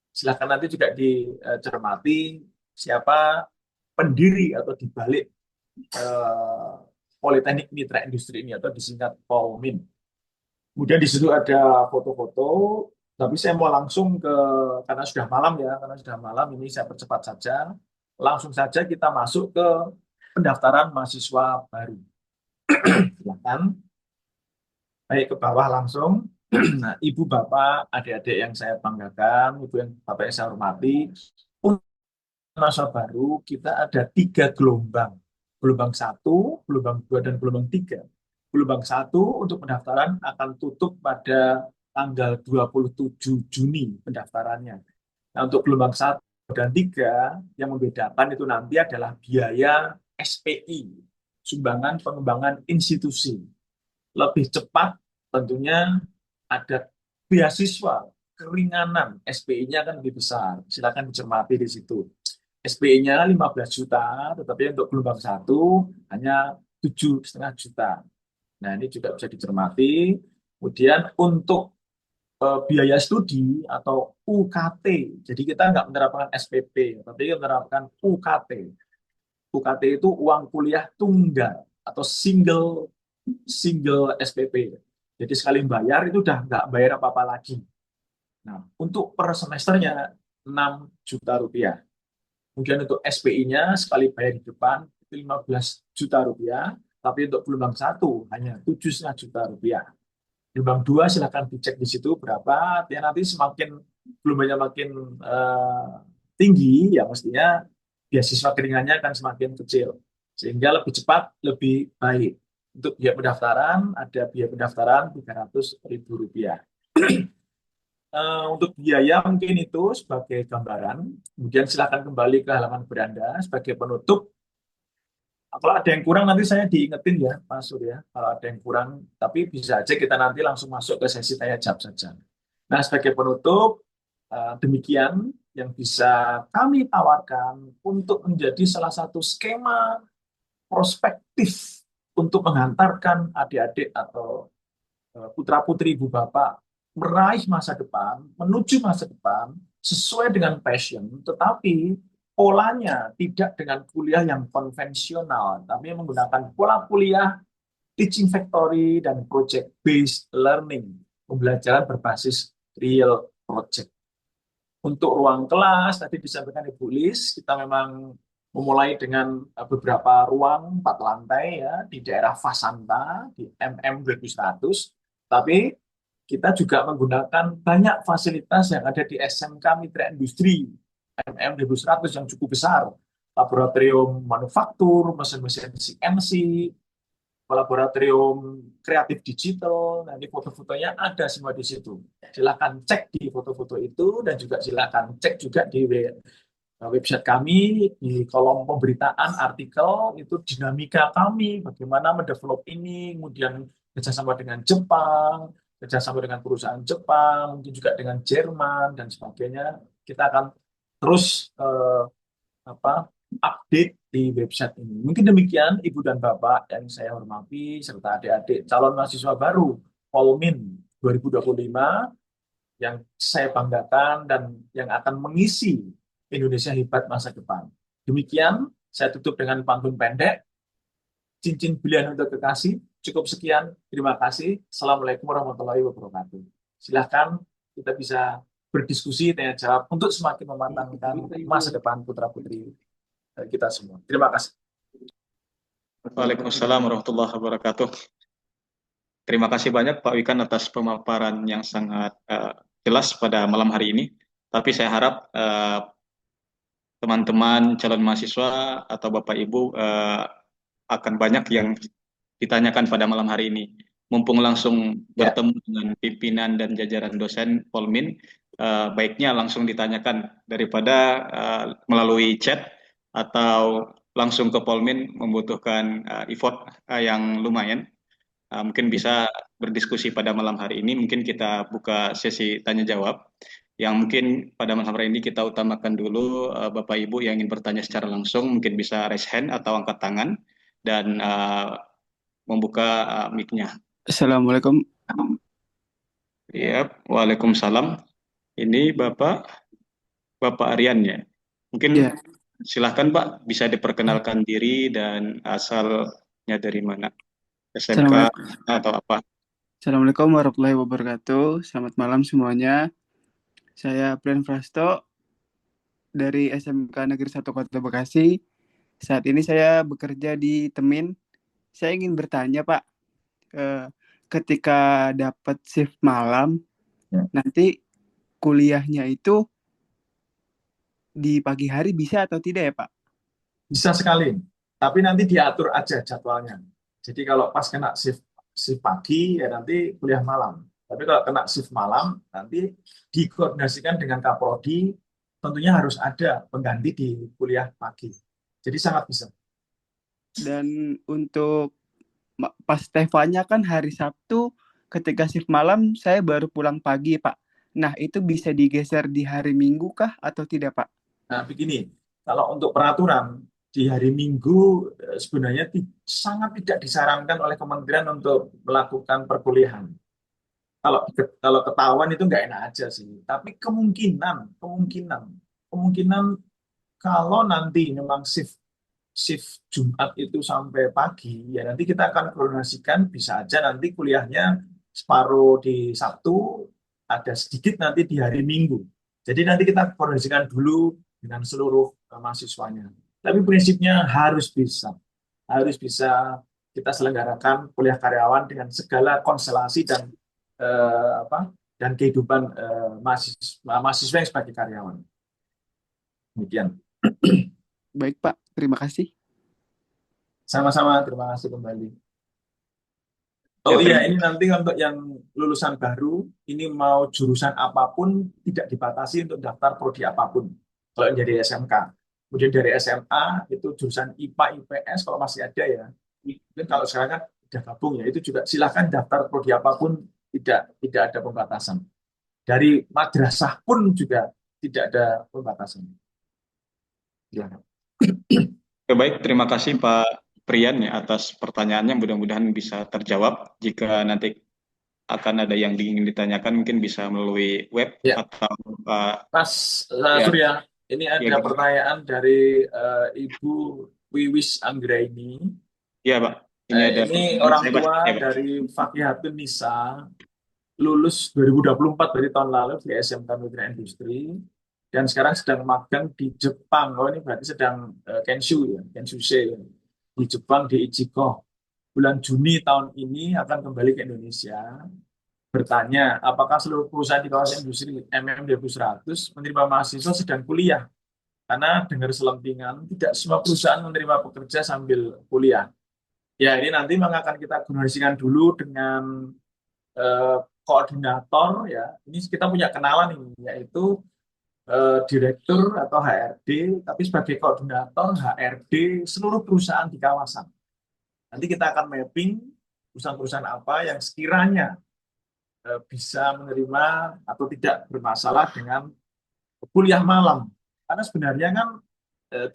Silakan nanti juga dicermati siapa pendiri atau dibalik Politeknik Mitra Industri ini atau disingkat Polmin. Kemudian di situ ada foto-foto, tapi saya mau langsung karena sudah malam ya, karena sudah malam ini saya percepat saja. Langsung saja kita masuk ke pendaftaran mahasiswa baru. Silakan. Baik, ke bawah langsung. Nah, Ibu Bapak, adik-adik yang saya banggakan, Ibu yang Bapak yang saya hormati, untuk mahasiswa baru kita ada 3 gelombang. Gelombang 1, gelombang 2, dan gelombang 3. Gelombang 1 untuk pendaftaran akan tutup pada tanggal 27 Juni pendaftarannya. Nah, untuk gelombang 1 dan 3 yang membedakan itu nanti adalah biaya SPI, sumbangan pengembangan institusi. Lebih cepat tentunya ada beasiswa, keringanan, SPI-nya kan lebih besar. Silakan dicermati di situ. SPI-nya 15 juta, tetapi untuk gelombang 1 hanya 7,5 juta. Nah, ini juga bisa dicermati. Kemudian untuk biaya studi atau UKT, jadi kita nggak menerapkan SPP, tapi kita menerapkan UKT. UKT itu uang kuliah tunggal atau single SPP. Jadi sekali bayar itu udah nggak bayar apa-apa lagi. Nah, untuk per semesternya 6 juta rupiah. Kemudian untuk SPI-nya sekali bayar di depan itu 15 juta rupiah, tapi untuk gelombang 1 hanya 7,5 juta rupiah. Gelombang 2 silahkan dicek di situ berapa, ya nanti semakin gelombangnya makin tinggi, ya mestinya beasiswa keringannya akan semakin kecil. Sehingga lebih cepat, lebih baik. Untuk biaya pendaftaran, ada biaya pendaftaran Rp300.000. Untuk biaya mungkin itu sebagai gambaran. Kemudian silakan kembali ke halaman beranda sebagai penutup. Kalau ada yang kurang nanti saya diingetin ya, Pak Surya. Kalau ada yang kurang, tapi bisa aja kita nanti langsung masuk ke sesi tanya jawab saja. Nah, sebagai penutup, demikian yang bisa kami tawarkan untuk menjadi salah satu skema prospektif untuk menghantarkan adik-adik atau putra-putri ibu bapak meraih masa depan, menuju masa depan sesuai dengan passion, tetapi polanya tidak dengan kuliah yang konvensional, tapi menggunakan pola kuliah teaching factory dan project based learning, pembelajaran berbasis real project. Untuk ruang kelas, tadi disampaikan Ibu Lis, kita memang memulai dengan beberapa ruang 4 lantai ya di daerah Fasanta di MM 2100, tapi kita juga menggunakan banyak fasilitas yang ada di SMK Mitra Industri MM 2100 yang cukup besar, laboratorium manufaktur, mesin-mesin CNC, laboratorium kreatif digital. Nanti foto-fotonya ada semua di situ. Silakan cek di foto-foto itu dan juga silakan cek juga di website kami di kolom pemberitaan artikel itu dinamika kami bagaimana mendevelop ini, kemudian kerjasama dengan Jepang, kerjasama dengan perusahaan Jepang, mungkin juga dengan Jerman dan sebagainya. Kita akan terus update di website ini. Mungkin demikian Ibu dan Bapak yang saya hormati serta adik-adik calon mahasiswa baru Polmin 2025 yang saya banggakan dan yang akan mengisi Indonesia Hebat masa depan. Demikian saya tutup dengan pantun pendek. Cincin pilihan untuk kekasih. Cukup sekian. Terima kasih. Assalamualaikum warahmatullahi wabarakatuh. Silahkan kita bisa berdiskusi, tanya jawab untuk semakin mematangkan masa depan putra-putri kita semua. Terima kasih. Waalaikumsalam warahmatullahi wabarakatuh. Terima kasih banyak Pak Wikan atas pemaparan yang sangat jelas pada malam hari ini. Tapi saya harap teman-teman calon mahasiswa atau Bapak Ibu akan banyak yang ditanyakan pada malam hari ini. Mumpung langsung bertemu dengan pimpinan dan jajaran dosen Polmin, baiknya langsung ditanyakan daripada melalui chat atau langsung ke Polmin membutuhkan effort yang lumayan. Mungkin bisa berdiskusi pada malam hari ini. Mungkin kita buka sesi tanya jawab. Yang mungkin pada malam hari ini kita utamakan dulu Bapak Ibu yang ingin bertanya secara langsung mungkin bisa raise hand atau angkat tangan dan membuka mic-nya. Assalamualaikum. Ya, waalaikumsalam. Ini Bapak Aryan ya. Mungkin Ya, silahkan Pak bisa diperkenalkan diri dan asalnya dari mana? SMK Assalamualaikum. atau apa? Assalamualaikum warahmatullahi wabarakatuh. Selamat malam semuanya. Saya Prian Prasto dari SMK Negeri 1 Kota Bekasi. Saat ini saya bekerja di Temin. Saya ingin bertanya, Pak, ketika dapat shift malam, nanti kuliahnya itu di pagi hari bisa atau tidak ya, Pak? Bisa sekali, tapi nanti diatur aja jadwalnya. Jadi kalau pas kena shift pagi, ya nanti kuliah malam. Tapi kalau kena shift malam, nanti dikoordinasikan dengan Kaprodi, tentunya harus ada pengganti di kuliah pagi. Jadi sangat bisa. Dan untuk pas Stefanya kan hari Sabtu, ketika shift malam saya baru pulang pagi, Pak. Nah, itu bisa digeser di hari Minggu kah atau tidak, Pak? Nah, begini, kalau untuk peraturan di hari Minggu sebenarnya sangat tidak disarankan oleh kementerian untuk melakukan perkuliahan. Kalau ketahuan itu nggak enak aja sih. Tapi kemungkinan kalau nanti memang shift Jumat itu sampai pagi, ya nanti kita akan koordinasikan bisa aja nanti kuliahnya separuh di Sabtu, ada sedikit nanti di hari Minggu. Jadi nanti kita koordinasikan dulu dengan seluruh mahasiswanya. Tapi prinsipnya harus bisa kita selenggarakan kuliah karyawan dengan segala konstelasi dan dan kehidupan mahasiswa yang sebagai karyawan. Demikian. Baik, Pak. Terima kasih. Sama-sama, terima kasih kembali. Oh Ya, iya, terima ini nanti untuk yang lulusan baru, ini mau jurusan apapun tidak dibatasi untuk daftar prodi apapun. Kalau yang dari SMK, kemudian dari SMA itu jurusan IPA, IPS kalau masih ada ya. Mungkin kalau sekarang kan udah gabung ya, itu juga silahkan daftar prodi apapun, tidak ada pembatasan. Dari madrasah pun juga tidak ada pembatasan. Ya. Oke, baik, terima kasih Pak Prian ya atas pertanyaannya. Mudah-mudahan bisa terjawab. Jika nanti akan ada yang ingin ditanyakan, mungkin bisa melalui web Ya, atau Mas ya, Surya, ini ya, ada pertanyaan dari Ibu Wiwis Anggraini. ya Pak. Ini ada Ini pertanyaan orang saya Pak. tua Ya, Pak. dari Fakihatun Nisa, lulus 2024 berarti tahun lalu di SMK Mitra Industri, dan sekarang sedang magang di Jepang. Oh, ini berarti sedang Kenshu ya, Kenshusei ya. Di Jepang di Ichigo. Bulan Juni tahun ini akan kembali ke Indonesia. Bertanya, apakah seluruh perusahaan di kawasan industri MM 2100 menerima mahasiswa sedang kuliah? Karena dengar selentingan, tidak semua perusahaan menerima pekerja sambil kuliah. Ya, ini nanti memang akan kita koordinasikan dulu dengan eh, koordinator ya. Ini kita punya kenalan ini, yaitu direktur atau HRD, tapi sebagai koordinator HRD seluruh perusahaan di kawasan. Nanti kita akan mapping perusahaan-perusahaan apa yang sekiranya bisa menerima atau tidak bermasalah dengan kuliah malam. Karena sebenarnya kan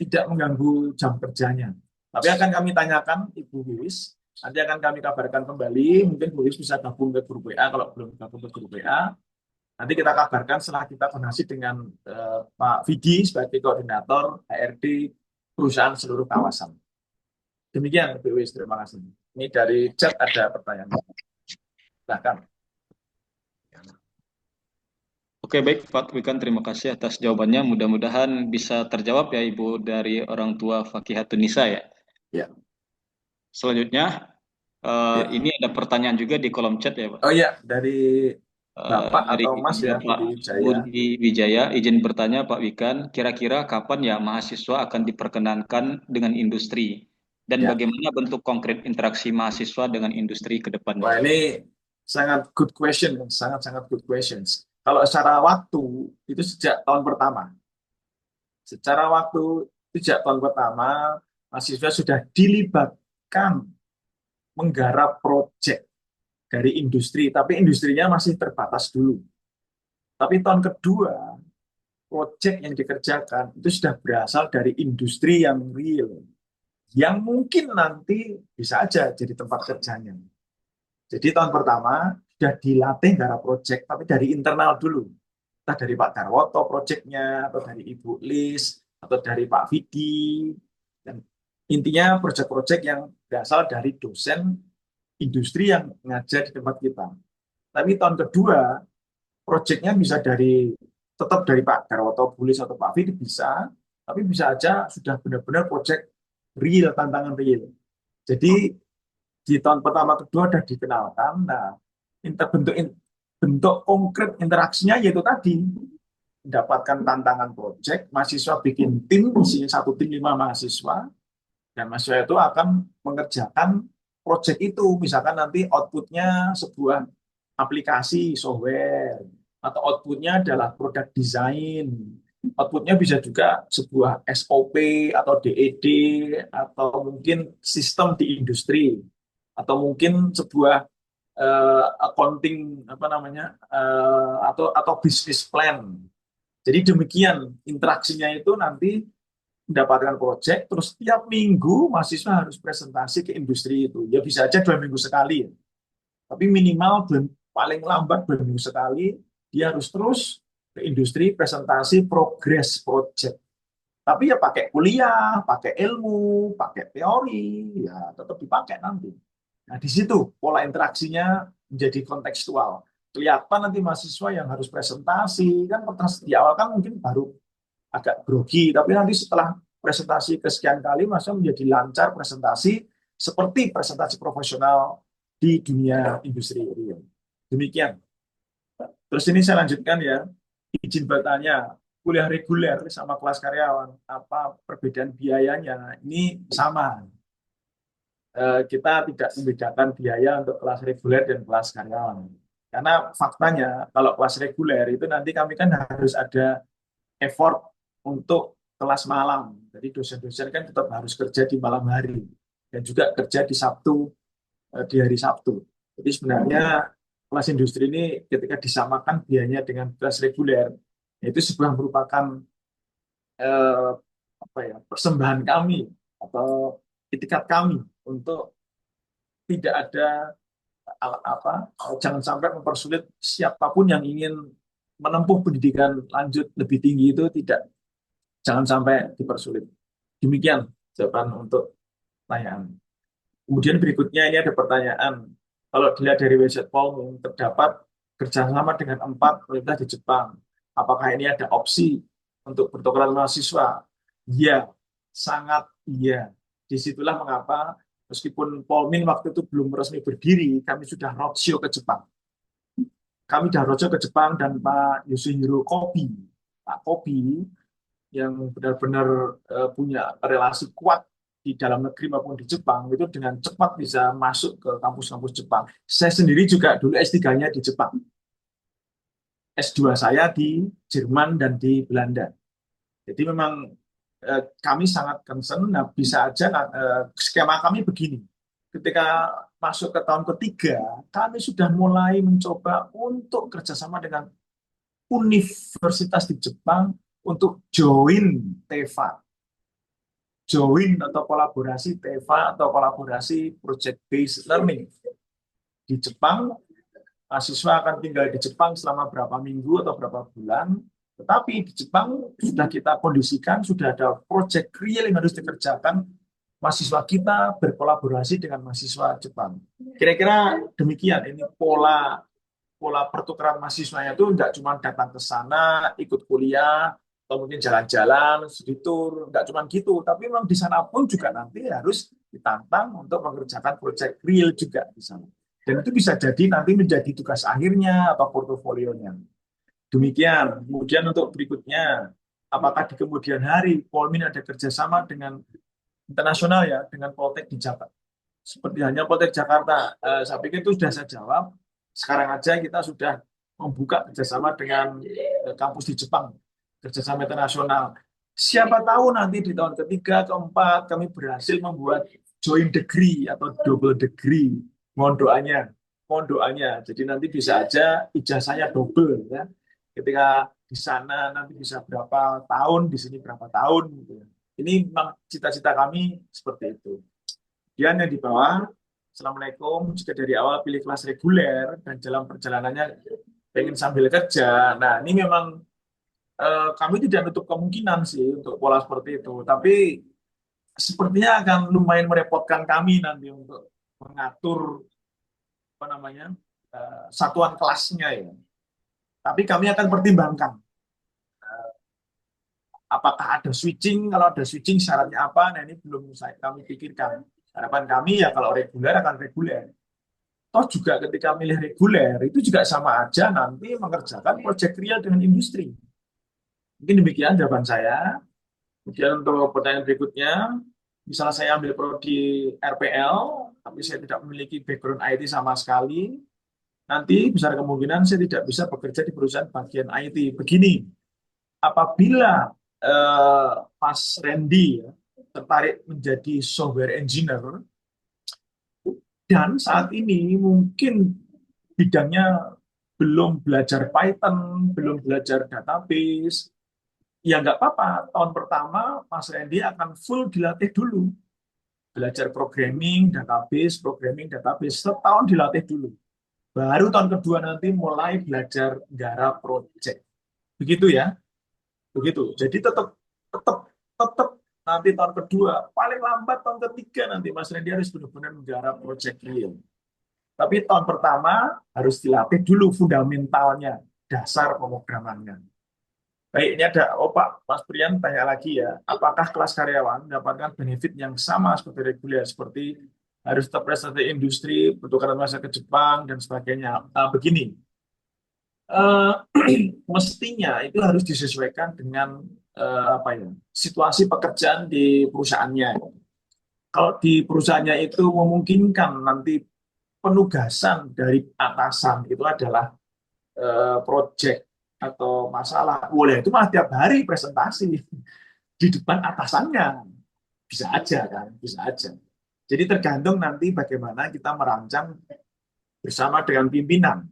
tidak mengganggu jam kerjanya. Tapi akan kami tanyakan Ibu Wiwis, nanti akan kami kabarkan kembali, mungkin Bu Wiwis bisa gabung ke grup WA, kalau belum gabung ke grup WA, nanti kita kabarkan setelah kita koordinasi dengan Pak Vidi sebagai koordinator HRD perusahaan seluruh kawasan. Demikian Bu Wiwis, terima kasih. Ini dari chat ada pertanyaan. Silahkan. Oke, baik Pak Wikan, terima kasih atas jawabannya. Mudah-mudahan bisa terjawab ya Ibu dari orang tua Fakihatun Nisa ya. Ya. Selanjutnya, Ya. ini ada pertanyaan juga di kolom chat ya Pak. Oh iya, dari Bapak Dari atau Mas ya, Bapak Budi Wijaya. Budi Wijaya, izin bertanya Pak Wikan, kira-kira kapan ya mahasiswa akan diperkenankan dengan industri? Dan Ya. bagaimana bentuk konkret interaksi mahasiswa dengan industri ke depannya? Wah, ini sangat good question, sangat-sangat good questions. Kalau secara waktu, itu sejak tahun pertama. Secara waktu, sejak tahun pertama, mahasiswa sudah dilibatkan menggarap proyek dari industri, tapi industrinya masih terbatas dulu. Tapi tahun kedua, proyek yang dikerjakan itu sudah berasal dari industri yang real, yang mungkin nanti bisa aja jadi tempat kerjanya. Jadi tahun pertama sudah dilatih garap proyek, tapi dari internal dulu. Entah dari Pak Darwoto proyeknya, atau dari Ibu Lis, atau dari Pak Vidi. Dan intinya proyek-proyek yang berasal dari dosen industri yang ngajar di tempat kita. Tapi tahun kedua, proyeknya bisa tetap dari Pak Darwoto, Bu Lis, atau Pak Vidi bisa, tapi bisa aja sudah benar-benar proyek real, tantangan real. Jadi di tahun pertama kedua sudah dikenalkan. Nah, bentuk konkret interaksinya yaitu tadi mendapatkan tantangan proyek, mahasiswa bikin tim, isinya satu tim 5 mahasiswa, dan mahasiswa itu akan mengerjakan proyek itu. Misalkan nanti outputnya sebuah aplikasi software, atau outputnya adalah produk desain, outputnya bisa juga sebuah SOP atau DED, atau mungkin sistem di industri, atau mungkin sebuah accounting apa namanya atau business plan. Jadi demikian interaksinya itu nanti mendapatkan proyek, terus tiap minggu mahasiswa harus presentasi ke industri itu. Ya bisa aja 2 minggu sekali, ya. Tapi minimal paling lambat 2 minggu sekali dia harus terus ke industri presentasi progres proyek. Tapi ya pakai kuliah, pakai ilmu, pakai teori, ya tetap dipakai nanti. Nah, di situ pola interaksinya menjadi kontekstual. Kelihatan nanti mahasiswa yang harus presentasi, kan di awal kan mungkin baru agak grogi, tapi nanti setelah presentasi kesekian kali, mahasiswa menjadi lancar presentasi seperti presentasi profesional di dunia industri real. Demikian. Terus ini saya lanjutkan ya, izin bertanya, kuliah reguler sama kelas karyawan, apa perbedaan biayanya? Ini sama. kita tidak membedakan biaya untuk kelas reguler dan kelas karyawan. Karena faktanya kalau kelas reguler itu nanti kami kan harus ada effort untuk kelas malam. Jadi dosen-dosen kan tetap harus kerja di malam hari dan juga kerja di Sabtu, di hari Sabtu. Jadi sebenarnya kelas industri ini ketika disamakan biayanya dengan kelas reguler, itu sebuah merupakan eh, persembahan kami atau itikat kami untuk tidak ada jangan sampai mempersulit siapapun yang ingin menempuh pendidikan lanjut lebih tinggi itu jangan sampai dipersulit. Demikian jawaban untuk pertanyaan. Kemudian berikutnya ini ada pertanyaan. Kalau dilihat dari website Polming, terdapat kerjasama dengan 4 pemerintah di Jepang. Apakah ini ada opsi untuk pertukaran mahasiswa? Iya, sangat iya. Disitulah mengapa meskipun Polming waktu itu belum resmi berdiri, kami sudah roadshow ke Jepang. Kami sudah roadshow ke Jepang dan Pak Yoshihiro Kobi, Pak Kobi yang benar-benar punya relasi kuat di dalam negeri maupun di Jepang, itu dengan cepat bisa masuk ke kampus-kampus Jepang. Saya sendiri juga dulu S3-nya di Jepang. S2 saya di Jerman dan di Belanda. Jadi memang kami sangat concern, nah bisa aja skema kami begini. Ketika masuk ke tahun ketiga, kami sudah mulai mencoba untuk kerjasama dengan universitas di Jepang untuk join TEFA. Join atau kolaborasi TEFA atau kolaborasi project based learning. Di Jepang, mahasiswa akan tinggal di Jepang selama berapa minggu atau berapa bulan, tetapi di Jepang sudah kita kondisikan, sudah ada project real yang harus dikerjakan, mahasiswa kita berkolaborasi dengan mahasiswa Jepang. Kira-kira demikian, ini pola pertukaran mahasiswanya itu tidak cuma datang ke sana, ikut kuliah, atau mungkin jalan-jalan, studi tour, nggak cuma gitu. Tapi memang di sana pun juga nanti harus ditantang untuk mengerjakan proyek real juga di sana. Dan itu bisa jadi nanti menjadi tugas akhirnya atau portofolionya. Demikian. Kemudian untuk berikutnya, apakah di kemudian hari Polmin ada kerjasama dengan internasional ya, dengan Poltek di Jakarta? Seperti hanya Poltek Jakarta, saya pikir itu sudah saya jawab. Sekarang aja kita sudah membuka kerjasama dengan kampus di Jepang, kerjasama internasional. Siapa tahu nanti di tahun ketiga, keempat, kami berhasil membuat joint degree atau double degree. Mohon doanya. Jadi nanti bisa aja ijazahnya double ya. Ketika di sana nanti bisa berapa tahun, di sini berapa tahun. Gitu. Ini memang cita-cita kami seperti itu. Kemudian yang di bawah, Assalamualaikum, jika dari awal pilih kelas reguler dan dalam perjalanannya pengen sambil kerja. Nah, ini memang kami tidak menutup kemungkinan sih untuk pola seperti itu. Tapi sepertinya akan lumayan merepotkan kami nanti untuk mengatur satuan kelasnya ya. Tapi kami akan pertimbangkan apakah ada switching. Kalau ada switching syaratnya apa? Nah, ini belum kami pikirkan. Harapan kami ya kalau reguler akan reguler. Toh juga ketika milih reguler itu juga sama aja nanti mengerjakan proyek real dengan industri. Mungkin demikian jawaban saya. Kemudian untuk pertanyaan berikutnya, misalnya saya ambil prodi RPL, tapi saya tidak memiliki background IT sama sekali, nanti besar kemungkinan saya tidak bisa bekerja di perusahaan bagian IT. Begini, apabila Mas Randy ya, tertarik menjadi software engineer, dan saat ini mungkin bidangnya belum belajar Python, belum belajar database, ya nggak apa-apa. Tahun pertama Mas Randy akan full dilatih dulu. Belajar programming, database, setahun dilatih dulu. Baru tahun kedua nanti mulai belajar garap project. Begitu ya. Begitu. Jadi tetap nanti tahun kedua, paling lambat tahun ketiga nanti Mas Randy harus benar-benar menggarap project real. Tapi tahun pertama harus dilatih dulu fundamentalnya, dasar pemrogramannya. Baik, ini ada Pak Mas Prian tanya lagi ya, apakah kelas karyawan mendapatkan benefit yang sama seperti reguler, seperti harus tetap prestasi industri, pertukaran masa ke Jepang dan sebagainya. Begini, mestinya itu harus disesuaikan dengan situasi pekerjaan di perusahaannya. kalau di perusahaannya itu memungkinkan nanti penugasan dari atasan itu adalah project atau masalah, boleh itu malah tiap hari presentasi di depan atasannya, bisa aja kan, bisa aja. Jadi tergantung nanti bagaimana kita merancang bersama dengan pimpinan.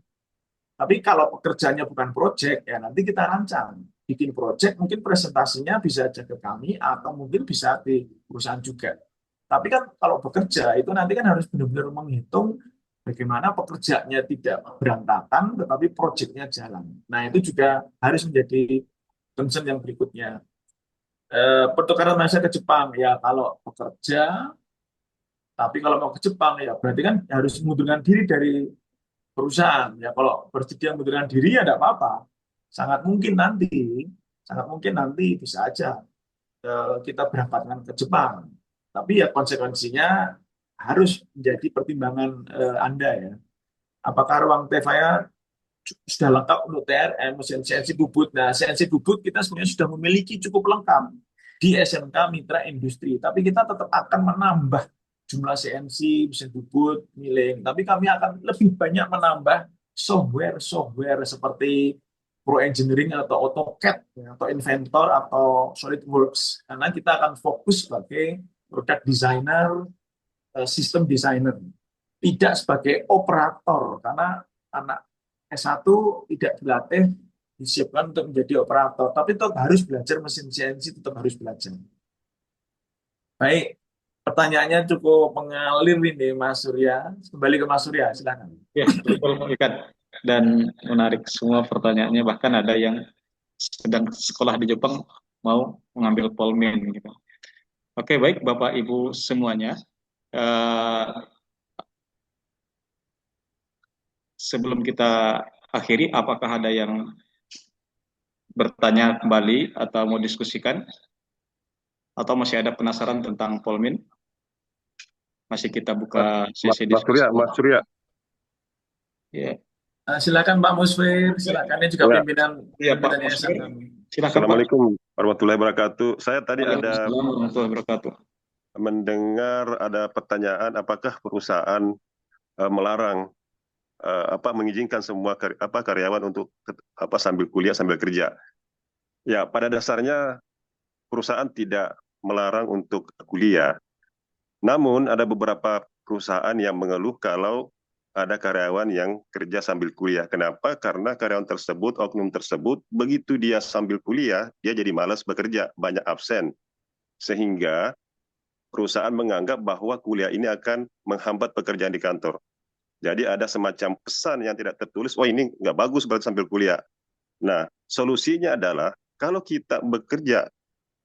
Tapi kalau pekerjaannya bukan project, ya nanti kita rancang. Bikin project, mungkin presentasinya bisa aja ke kami, atau mungkin bisa di perusahaan juga. Tapi kan kalau bekerja, itu nanti kan harus benar-benar menghitung bagaimana pekerjaannya tidak berantakan, tetapi projectnya jalan. Nah, itu juga harus menjadi concern yang berikutnya. Pertukaran mahasiswa ke Jepang, ya kalau bekerja, tapi kalau mau ke Jepang, ya berarti kan harus mengundurkan diri dari perusahaan. Ya kalau bersedia mengundurkan diri ya tidak apa-apa. Sangat mungkin nanti bisa aja kita berangkatkan ke Jepang. Tapi ya konsekuensinya harus menjadi pertimbangan Anda ya. Apakah ruang TFA sudah lengkap untuk TRM, mesin CNC bubut. Nah, CNC bubut kita sebenarnya sudah memiliki cukup lengkap di SMK Mitra Industri. Tapi kita tetap akan menambah jumlah CNC, mesin bubut, milling. Tapi kami akan lebih banyak menambah software seperti Pro Engineering atau AutoCAD, ya, atau Inventor atau SolidWorks. Karena kita akan fokus sebagai product designer, sistem designer. Tidak sebagai operator, karena anak S1 tidak dilatih, disiapkan untuk menjadi operator. Tapi tetap harus belajar mesin CNC, tetap harus belajar. Baik, pertanyaannya cukup mengalir ini Mas Surya. Kembali ke Mas Surya, silakan. Ya, betul Pak Ikan. Dan menarik semua pertanyaannya, bahkan ada yang sedang sekolah di Jepang mau mengambil Polmin gitu. Oke, baik Bapak Ibu semuanya. Sebelum kita akhiri, apakah ada yang bertanya kembali atau mau diskusikan? Atau masih ada penasaran tentang Polmin? Masih kita buka sesi diskusi. Mas Surya. Ya. Silakan Pak Musfir, silakan. Ini juga pimpinan yayasan kami. Silakan, Assalamualaikum warahmatullahi wabarakatuh. Saya tadi ada warahmatullahi wabarakatuh. mendengar ada pertanyaan apakah perusahaan melarang mengizinkan semua karyawan untuk sambil kuliah sambil kerja. Ya, pada dasarnya perusahaan tidak melarang untuk kuliah. Namun ada beberapa perusahaan yang mengeluh kalau ada karyawan yang kerja sambil kuliah. Kenapa? Karena karyawan tersebut, oknum tersebut, begitu dia sambil kuliah, dia jadi malas bekerja, banyak absen. Sehingga perusahaan menganggap bahwa kuliah ini akan menghambat pekerjaan di kantor. Jadi ada semacam pesan yang tidak tertulis, oh ini nggak bagus berarti sambil kuliah. Nah, solusinya adalah kalau kita bekerja,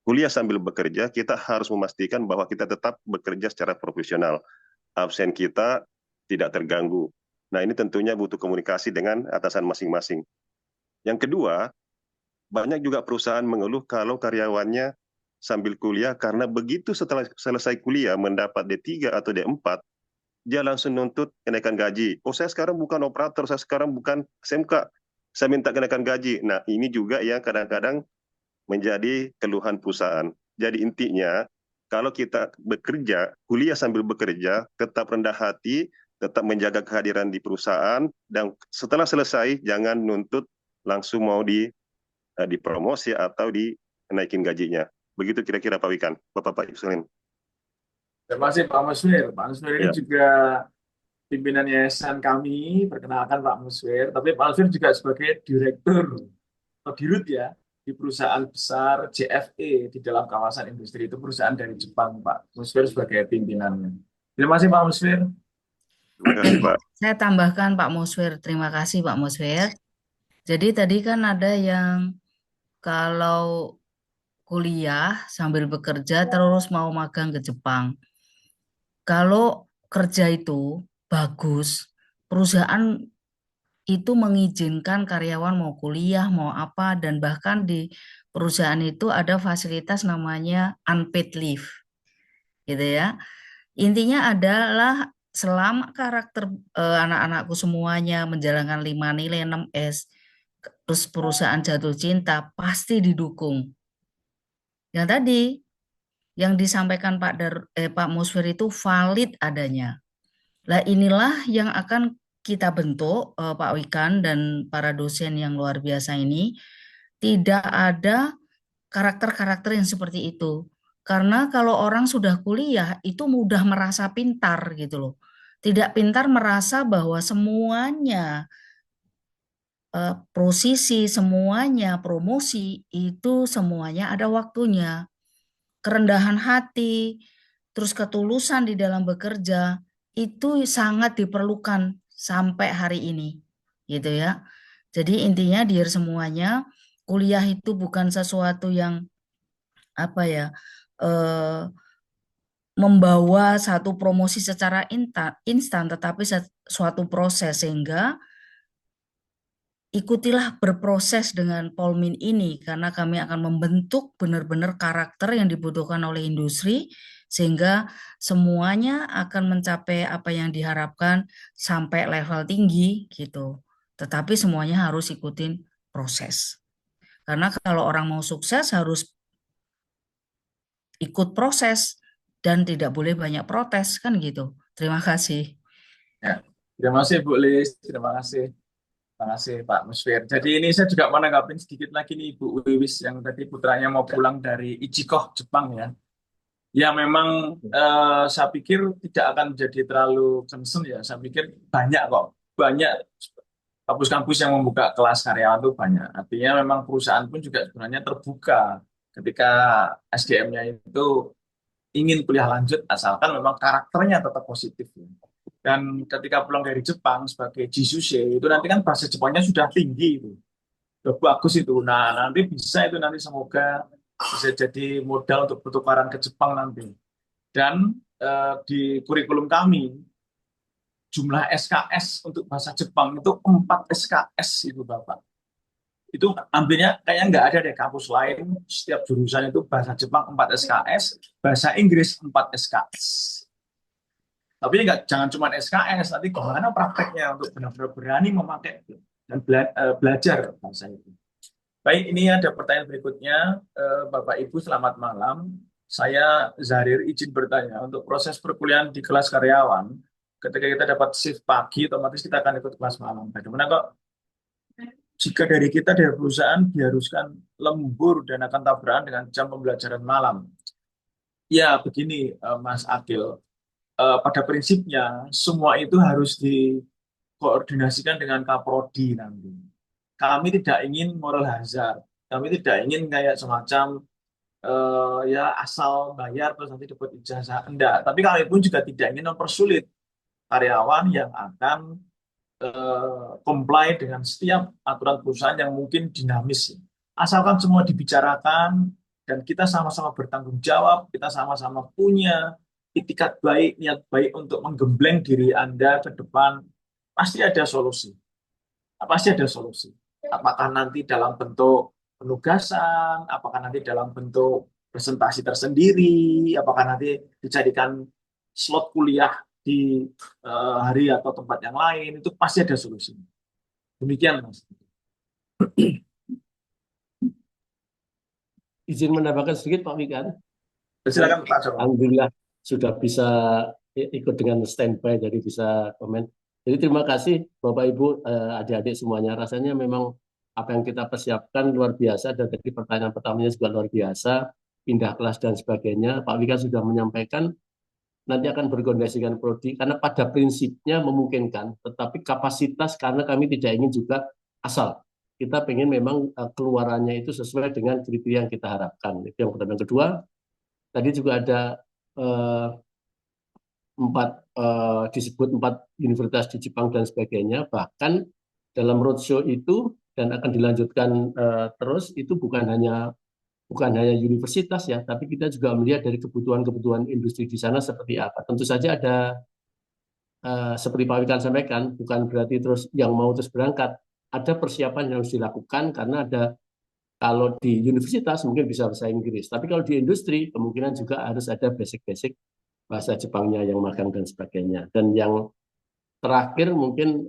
kuliah sambil bekerja, kita harus memastikan bahwa kita tetap bekerja secara profesional. Absen kita tidak terganggu. Nah, ini tentunya butuh komunikasi dengan atasan masing-masing. Yang kedua, banyak juga perusahaan mengeluh kalau karyawannya sambil kuliah karena begitu setelah selesai kuliah mendapat D3 atau D4, dia langsung nuntut kenaikan gaji. Oh, saya sekarang bukan operator, saya sekarang bukan SMK, saya minta kenaikan gaji. Nah, ini juga yang kadang-kadang menjadi keluhan perusahaan. Jadi intinya, kalau kita bekerja, kuliah sambil bekerja, tetap rendah hati, tetap menjaga kehadiran di perusahaan, dan setelah selesai, jangan nuntut langsung mau dipromosi atau dinaikin gajinya. Begitu kira-kira Pak Wikan, Bapak-Bapak Ibu. Terima kasih Pak Musfir. Pak Musfir ini juga pimpinan yayasan kami, perkenalkan Pak Musfir. Tapi Pak Musfir juga sebagai direktur atau dirut ya, di perusahaan besar JFE di dalam kawasan industri, itu perusahaan dari Jepang, Pak Musfir sebagai pimpinannya. Terima kasih Pak Musfir. Terima kasih Pak. Saya tambahkan Pak Musfir, terima kasih Pak Musfir. Jadi tadi kan ada yang kalau kuliah sambil bekerja terus mau magang ke Jepang. Kalau kerja itu bagus, perusahaan itu mengizinkan karyawan mau kuliah, mau apa, dan bahkan di perusahaan itu ada fasilitas namanya unpaid leave. Gitu ya. Intinya adalah selama karakter anak-anakku semuanya menjalankan 5 nilai 6S, terus perusahaan jatuh cinta, pasti didukung. Yang tadi, yang disampaikan Pak Musfir itu valid adanya. Nah, inilah yang akan kita bentuk, Pak Wikan dan para dosen yang luar biasa ini. Tidak ada karakter-karakter yang seperti itu. Karena kalau orang sudah kuliah, itu mudah merasa pintar gitu loh. Tidak pintar merasa bahwa semuanya posisi, semuanya promosi, itu semuanya ada waktunya. Kerendahan hati, terus ketulusan di dalam bekerja, itu sangat diperlukan sampai hari ini, gitu ya. Jadi intinya dear semuanya, kuliah itu bukan sesuatu yang apa ya, membawa satu promosi secara instan, tetapi suatu proses, sehingga ikutilah berproses dengan Polmin ini, karena kami akan membentuk benar-benar karakter yang dibutuhkan oleh industri, sehingga semuanya akan mencapai apa yang diharapkan sampai level tinggi gitu. Tetapi semuanya harus ikutin proses. Karena kalau orang mau sukses harus ikut proses dan tidak boleh banyak protes kan gitu. Terima kasih. Ya, terima kasih Bu Lis, terima kasih. Terima kasih Pak Musfir. Jadi ini saya juga mau nanggapin sedikit lagi nih Bu Wiwis yang tadi putranya mau pulang dari Ichikoh, Jepang ya. Ya memang saya pikir tidak akan jadi terlalu concern ya. Saya pikir banyak kok, banyak kampus-kampus yang membuka kelas karyawan itu banyak. Artinya memang perusahaan pun juga sebenarnya terbuka ketika SDM-nya itu ingin kuliah lanjut asalkan memang karakternya tetap positif. Ya. Dan ketika pulang dari Jepang sebagai Jisuse itu nanti kan bahasa Jepangnya sudah tinggi itu, udah bagus itu. Nah nanti bisa itu nanti semoga bisa jadi modal untuk pertukaran ke Jepang nanti. Dan di kurikulum kami jumlah SKS untuk bahasa Jepang itu 4 SKS itu Bapak. Itu ambilnya kayaknya nggak ada deh kampus lain, setiap jurusan itu bahasa Jepang 4 SKS, bahasa Inggris 4 SKS. Tapi nggak, jangan cuma SKS, nanti gimana prakteknya untuk benar-benar berani memakai dan belajar bahasa itu. Baik, ini ada pertanyaan berikutnya. Bapak Ibu selamat malam. Saya Zahrir izin bertanya, untuk proses perkuliahan di kelas karyawan, ketika kita dapat shift pagi, otomatis kita akan ikut kelas malam. Bagaimana kok jika dari kita dari perusahaan diharuskan lembur dan akan tabrakan dengan jam pembelajaran malam? Ya, begini Mas Akil. Pada prinsipnya semua itu harus dikoordinasikan dengan Kaprodi nanti. Kami tidak ingin moral hazard. Kami tidak ingin kayak semacam ya asal bayar terus nanti dapat ijazah. Enggak. Tapi kami pun juga tidak ingin mempersulit karyawan yang akan comply dengan setiap aturan perusahaan yang mungkin dinamis. Asalkan semua dibicarakan dan kita sama-sama bertanggung jawab, kita sama-sama punya itikat baik, niat baik untuk menggembleng diri Anda ke depan, pasti ada solusi. Pasti ada solusi. Apakah nanti dalam bentuk penugasan, apakah nanti dalam bentuk presentasi tersendiri, apakah nanti dijadikan slot kuliah di hari atau tempat yang lain, itu pasti ada solusi. Demikian, Mas. Izin menambahkan sedikit Pak Wikan. Silakan Pak Joko. Alhamdulillah sudah bisa ikut dengan standby, jadi bisa komen. Jadi terima kasih Bapak Ibu, adik-adik semuanya. Rasanya memang apa yang kita persiapkan luar biasa, dan tadi pertanyaan pertamanya juga luar biasa, pindah kelas dan sebagainya. Pak Wikan sudah menyampaikan nanti akan berkoordinasi dengan prodi, karena pada prinsipnya memungkinkan, tetapi kapasitas karena kami tidak ingin juga asal. Kita pengen memang keluarannya itu sesuai dengan kriteria yang kita harapkan. Itu yang pertama. Yang kedua, tadi juga ada disebut 4 universitas di Jepang dan sebagainya. Bahkan dalam roadshow itu dan akan dilanjutkan terus, itu bukan hanya universitas ya, tapi kita juga melihat dari kebutuhan-kebutuhan industri di sana seperti apa. Tentu saja ada seperti Pak Wikan sampaikan, bukan berarti terus yang mau terus berangkat. Ada persiapan yang harus dilakukan, karena ada, kalau di universitas mungkin bisa bahasa Inggris, tapi kalau di industri kemungkinan juga harus ada basic-basic bahasa Jepangnya yang magang dan sebagainya. Dan yang terakhir mungkin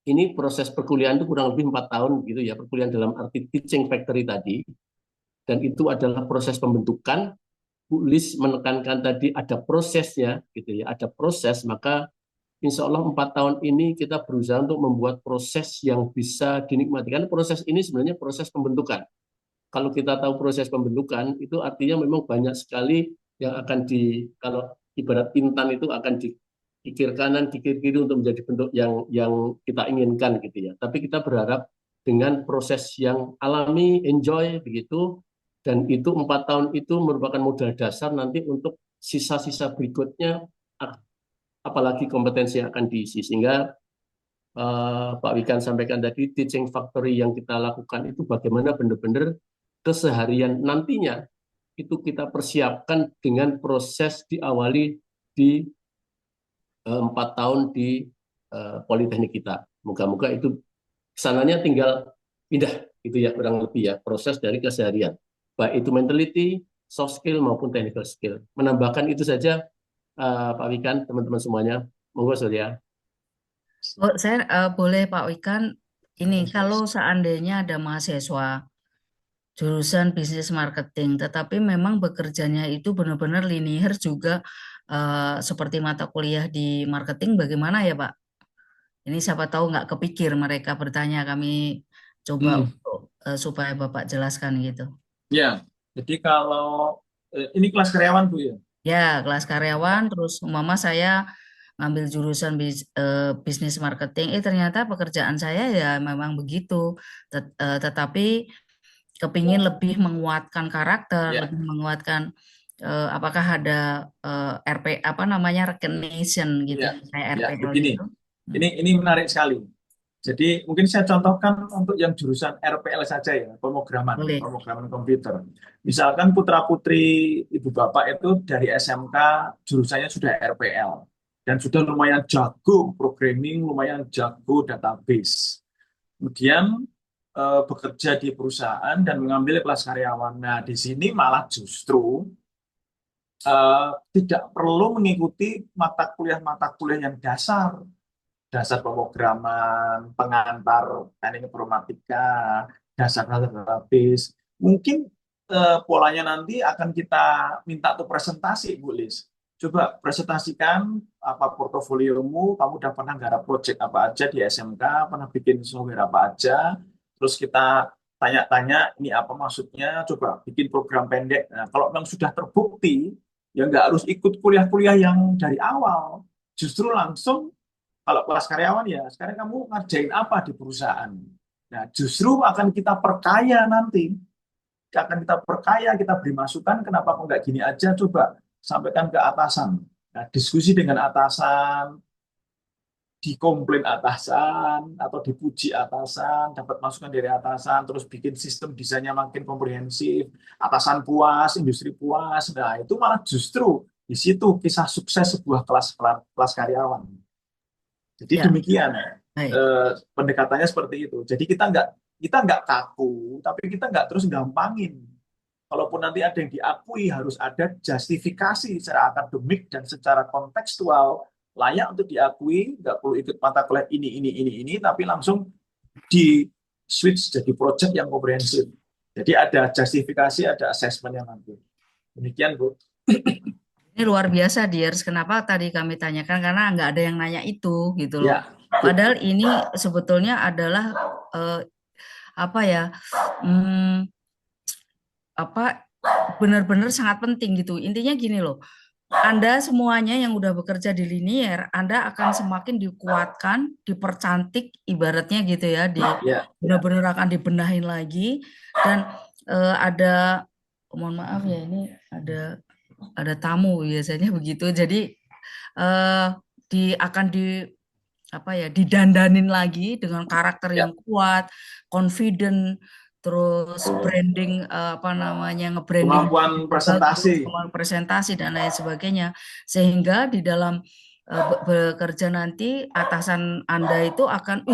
ini proses perkuliahan itu kurang lebih 4 tahun gitu ya, perkuliahan dalam arti teaching factory tadi. dan itu adalah proses pembentukan. Bu Lis menekankan tadi ada prosesnya, gitu ya, ada proses, maka insya Allah 4 tahun ini kita berusaha untuk membuat proses yang bisa dinikmati. Karena proses ini sebenarnya proses pembentukan. Kalau kita tahu proses pembentukan, itu artinya memang banyak sekali yang akan kalau ibarat intan itu akan dikir kanan, dikir kiri untuk menjadi bentuk yang kita inginkan, gitu ya. Tapi kita berharap dengan proses yang alami, enjoy, begitu, dan itu 4 tahun itu merupakan modal dasar nanti untuk sisa-sisa berikutnya, apalagi kompetensi yang akan diisi. Sehingga Pak Wikan sampaikan tadi, teaching factory yang kita lakukan itu bagaimana benar-benar keseharian nantinya itu kita persiapkan dengan proses diawali di 4 tahun di Politeknik kita. Moga-moga itu kesananya tinggal pindah, gitu ya, kurang lebih ya, proses dari keseharian. Baik itu mentality, soft skill maupun technical skill. Menambahkan itu saja, Pak Wikan, teman-teman semuanya. Monggo, Surya. Saya boleh Pak Wikan, ini kalau seandainya ada mahasiswa jurusan bisnis marketing, tetapi memang bekerjanya itu benar-benar linear juga seperti mata kuliah di marketing, bagaimana ya Pak? Ini siapa tahu nggak kepikir mereka bertanya, kami coba untuk supaya Bapak jelaskan gitu. Ya, jadi kalau ini kelas karyawan Bu ya? Ya, kelas karyawan, terus mama saya ngambil jurusan bisnis marketing, ternyata pekerjaan saya ya memang begitu, tetapi kepingin lebih menguatkan karakter, Ya. lebih menguatkan apakah ada RP apa namanya recognition gitu, Ya, kayak ya, RPL begini. gitu. Ini menarik sekali. Jadi mungkin saya contohkan untuk yang jurusan RPL saja ya, pemrograman Boleh. komputer. Misalkan putra-putri ibu bapak itu dari SMK jurusannya sudah RPL dan sudah lumayan jago programming, lumayan jago database. Kemudian bekerja di perusahaan dan mengambil kelas karyawan. Nah, di sini malah justru tidak perlu mengikuti mata kuliah yang dasar pemrograman, pengantar teknik informatika, dasar database. Mungkin polanya nanti akan kita minta tuh presentasi, Bu Lis. Coba presentasikan apa portofoliomu, kamu udah pernah garap project apa aja di SMK, pernah bikin software apa aja, terus kita tanya-tanya ini apa maksudnya, coba bikin program pendek. Nah, kalau memang sudah terbukti, ya nggak harus ikut kuliah-kuliah yang dari awal, justru langsung kalau kelas karyawan ya, sekarang kamu ngerjain apa di perusahaan. Nah, justru akan kita perkaya nanti. Kita beri masukan, kenapa kok nggak gini aja, coba sampaikan ke atasan. Nah, diskusi dengan atasan, dikomplain atasan, atau dipuji atasan, dapat masukan dari atasan, terus bikin sistem desainnya makin komprehensif, atasan puas, industri puas. Nah, itu malah justru di situ kisah sukses sebuah kelas karyawan. Jadi Ya. demikian Baik. pendekatannya seperti itu. Jadi kita nggak kaku, tapi kita nggak terus gampangin. Kalaupun nanti ada yang diakui, harus ada justifikasi secara akademik dan secara kontekstual layak untuk diakui. Nggak perlu ikut mata kuliah ini, tapi langsung di switch jadi project yang komprehensif. Jadi ada justifikasi, ada assessment yang nanti. Demikian, Bu. Ini luar biasa, Diers. Kenapa tadi kami tanyakan? Karena nggak ada yang nanya itu, gitu loh. Ya. Padahal ini sebetulnya adalah apa ya? Benar-benar sangat penting gitu. Intinya gini loh. Anda semuanya yang udah bekerja di linier, Anda akan semakin dikuatkan, dipercantik, ibaratnya gitu ya, benar-benar akan dibenahin lagi. Dan ada, mohon maaf ya, ini ada tamu biasanya begitu. Jadi akan didandanin lagi dengan karakter yang kuat, confident, terus branding nge-branding, kemampuan presentasi dan lain sebagainya, sehingga di dalam bekerja nanti atasan Anda itu akan,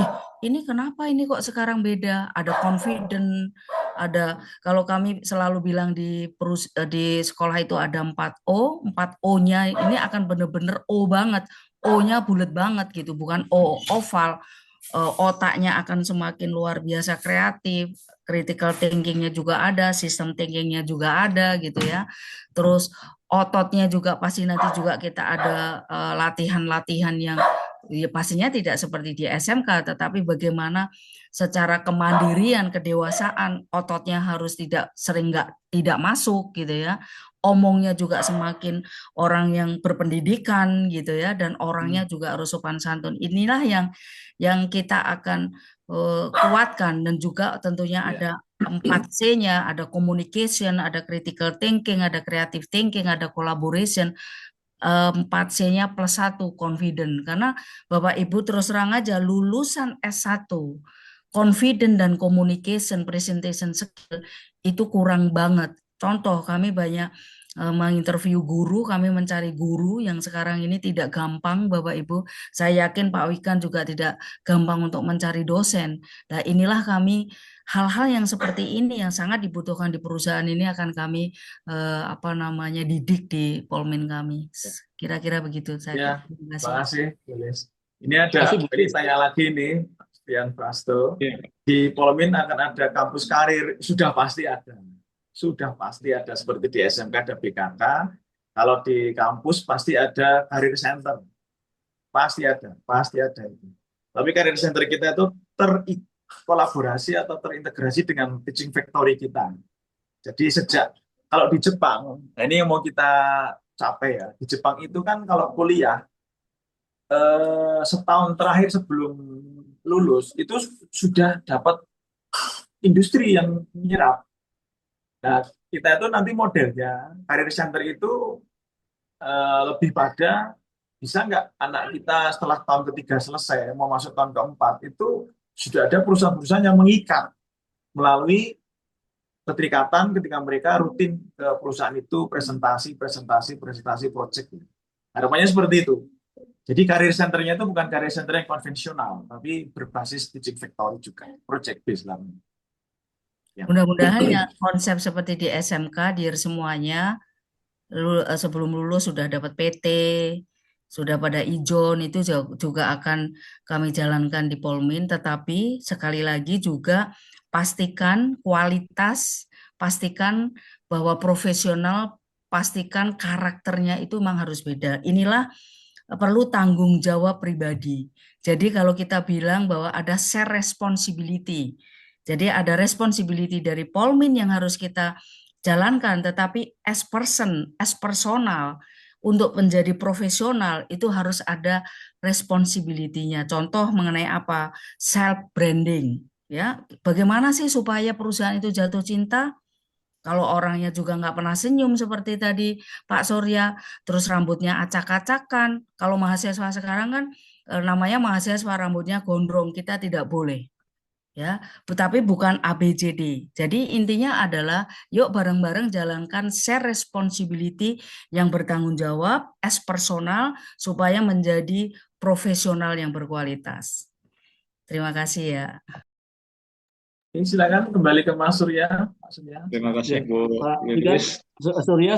ini kenapa ini kok sekarang beda, ada confident, ada, kalau kami selalu bilang di sekolah itu ada 4O, 4O-nya ini akan benar-benar O banget, O-nya bulat banget gitu, bukan O oval. otaknya akan semakin luar biasa kreatif, critical thinkingnya juga ada, system thinkingnya juga ada gitu ya. Terus ototnya juga pasti nanti juga kita ada latihan-latihan yang ya pastinya tidak seperti di SMK, tetapi bagaimana secara kemandirian, kedewasaan, ototnya harus tidak masuk gitu ya. Omongnya juga semakin orang yang berpendidikan gitu ya, dan orangnya juga harus sopan santun. Inilah yang kita akan kuatkan, dan juga tentunya ada 4C-nya, ada communication, ada critical thinking, ada creative thinking, ada collaboration. 4C-nya plus 1 confident, karena Bapak Ibu terus terang aja lulusan S1 confident dan communication presentation skill itu kurang banget. Contoh, kami banyak menginterview guru, kami mencari guru yang sekarang ini tidak gampang, Bapak Ibu. Saya yakin Pak Wikan juga tidak gampang untuk mencari dosen. Nah, inilah kami hal-hal yang seperti ini yang sangat dibutuhkan di perusahaan ini akan kami didik di Polmin kami. Kira-kira begitu saya. Ya, Terima kasih. terima kasih, Bulis. Ini ada tanya lagi nih, Dian Prasto. Di Polmin akan ada kampus karir, sudah pasti ada. Sudah pasti ada, seperti di SMK ada BKK. Kalau di kampus pasti ada career center. Pasti ada itu. Tapi career center kita itu terkolaborasi atau terintegrasi dengan teaching factory kita. Jadi kalau di Jepang, nah ini yang mau kita capai ya. Di Jepang itu kan kalau kuliah, setahun terakhir sebelum lulus, itu sudah dapat industri yang menyerap. Nah, kita itu nanti modelnya, career center itu lebih pada bisa nggak anak kita setelah tahun ketiga selesai, mau masuk tahun keempat, itu sudah ada perusahaan-perusahaan yang mengikat melalui keterikatan ketika mereka rutin ke perusahaan itu presentasi project. Harapannya seperti itu. Jadi career centernya itu bukan career center yang konvensional, tapi berbasis teaching factory juga, project based lah. Ya. Mudah-mudahan ya konsep seperti di SMK, di semuanya sebelum lulus sudah dapat PT, sudah pada ijon, itu juga akan kami jalankan di Polmin. Tetapi sekali lagi juga pastikan kualitas, pastikan bahwa profesional, pastikan karakternya itu memang harus beda. Inilah perlu tanggung jawab pribadi. Jadi kalau kita bilang bahwa ada share responsibility, jadi ada responsibility dari Polmin yang harus kita jalankan, tetapi as person, as personal, untuk menjadi profesional itu harus ada responsibility-nya. Contoh mengenai apa? Self branding, ya. Bagaimana sih supaya perusahaan itu jatuh cinta? Kalau orangnya juga nggak pernah senyum seperti tadi Pak Surya, terus rambutnya acak-acakan. Kalau mahasiswa sekarang kan namanya mahasiswa rambutnya gondrong, kita tidak boleh. Ya, tetapi bukan ABCD. Jadi intinya adalah yuk bareng-bareng jalankan share responsibility yang bertanggung jawab as personal supaya menjadi profesional yang berkualitas. Terima kasih ya. Ini silakan kembali ke Mas Surya. Terima kasih Bu Lilis. Surya,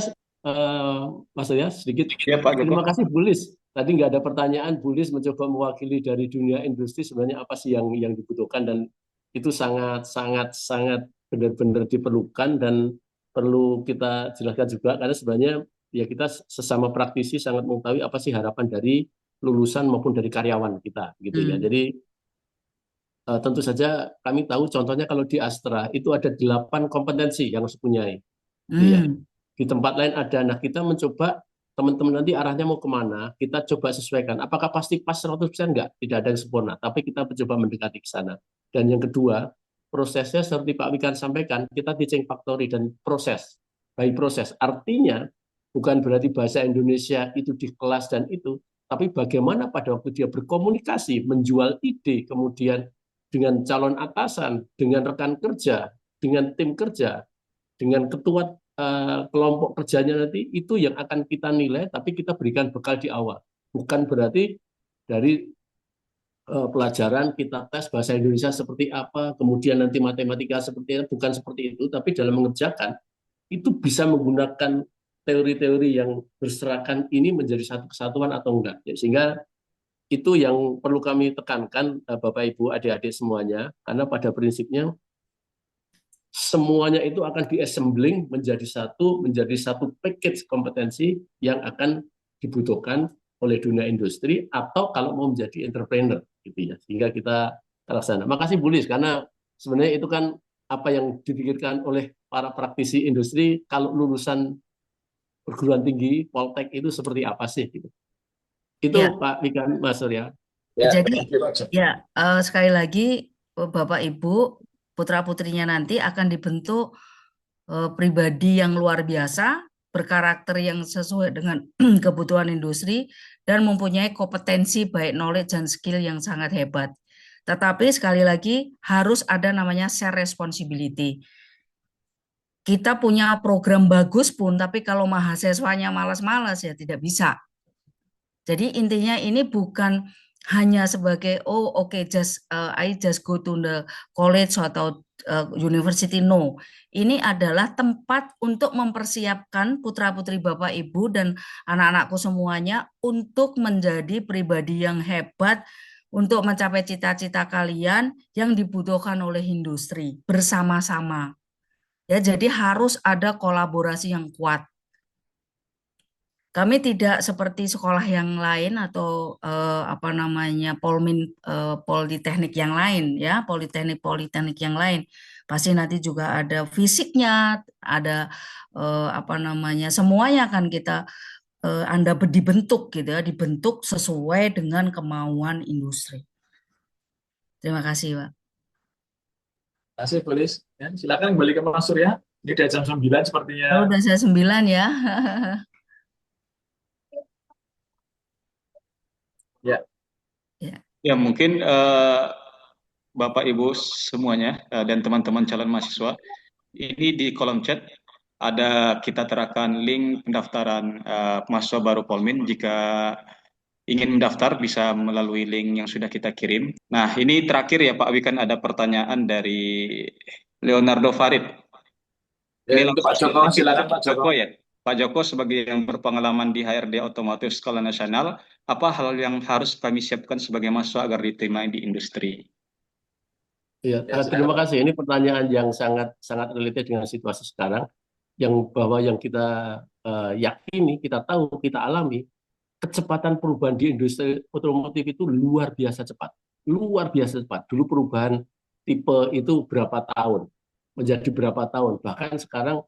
Mas Surya sedikit. Ya, Pak Terima kasih Bu Lis. Tadi nggak ada pertanyaan, Bu Lis mencoba mewakili dari dunia industri sebenarnya apa sih yang dibutuhkan, dan itu sangat benar-benar diperlukan dan perlu kita jelaskan juga, karena sebenarnya ya kita sesama praktisi sangat mengetahui apa sih harapan dari lulusan maupun dari karyawan kita gitu ya. Jadi tentu saja kami tahu contohnya kalau di Astra itu ada 8 kompetensi yang harus dipunyai. Gitu ya. Di tempat lain ada. Nah, kita mencoba teman-teman nanti arahnya mau kemana, kita coba sesuaikan. Apakah pasti pas 100%? Enggak, tidak ada yang sempurna. Tapi kita mencoba mendekati ke sana. Dan yang kedua, prosesnya seperti Pak Wikan sampaikan, kita teaching factory dan proses. By proses. Artinya, bukan berarti bahasa Indonesia itu di kelas dan itu, tapi bagaimana pada waktu dia berkomunikasi, menjual ide, kemudian dengan calon atasan, dengan rekan kerja, dengan tim kerja, dengan ketua kelompok kerjanya nanti, itu yang akan kita nilai, tapi kita berikan bekal di awal. Bukan berarti dari pelajaran kita tes bahasa Indonesia seperti apa, kemudian nanti matematika seperti apa, bukan seperti itu, tapi dalam mengerjakan, itu bisa menggunakan teori-teori yang berserakan ini menjadi satu kesatuan atau enggak. Sehingga Itu yang perlu kami tekankan, Bapak Ibu, adik-adik semuanya, karena pada prinsipnya semuanya itu akan di-assembling menjadi satu package kompetensi yang akan dibutuhkan oleh dunia industri atau kalau mau menjadi entrepreneur gitu ya, sehingga kita terlaksana. Makasih Bu Lis, karena sebenarnya itu kan apa yang dipikirkan oleh para praktisi industri kalau lulusan perguruan tinggi Poltek itu seperti apa sih gitu. Itu Ya, Pak Wikan, Mas Surya. Ya, jadi thank you, Pak Joko. ya sekali lagi Bapak Ibu putra-putrinya nanti akan dibentuk pribadi yang luar biasa, berkarakter yang sesuai dengan kebutuhan industri, dan mempunyai kompetensi baik knowledge dan skill yang sangat hebat. Tetapi sekali lagi harus ada namanya share responsibility. Kita punya program bagus pun, tapi kalau mahasiswanya malas-malas ya tidak bisa. Jadi intinya ini bukan hanya sebagai I just go to the college atau university, no. Ini adalah tempat untuk mempersiapkan putra-putri Bapak Ibu dan anak-anakku semuanya untuk menjadi pribadi yang hebat untuk mencapai cita-cita kalian yang dibutuhkan oleh industri bersama-sama. Ya, jadi harus ada kolaborasi yang kuat. Kami tidak seperti sekolah yang lain atau politeknik yang lain ya, politeknik yang lain. Pasti nanti juga ada fisiknya, ada semuanya akan kita Anda dibentuk gitu ya, dibentuk sesuai dengan kemauan industri. Terima kasih, Pak. Terima kasih, Bu Lis. Ya, silakan kembali ke Mas Surya. Ini udah jam 9 sepertinya. Oh, udah saya 9 ya. Ya. Ya, mungkin Bapak Ibu semuanya dan teman-teman calon mahasiswa, ini di kolom chat ada kita terakan link pendaftaran mahasiswa baru Polmin. Jika ingin mendaftar bisa melalui link yang sudah kita kirim. Nah, ini terakhir ya Pak Wikan, ada pertanyaan dari Leonardo Farid. Ya, Ini untuk Pak langsung Joko, silakan Pak Joko. ya. Pak Joko sebagai yang berpengalaman di HRD otomotif skala nasional, apa hal yang harus kami siapkan sebagai mahasiswa agar diterima di industri? Ya, Ya, terima silakan, Pak. kasih. Ini pertanyaan yang sangat related dengan situasi sekarang, yang kita yakini, kita tahu, kita alami, kecepatan perubahan di industri otomotif itu luar biasa cepat. Luar biasa cepat. Dulu perubahan tipe itu berapa tahun, menjadi berapa tahun. Bahkan sekarang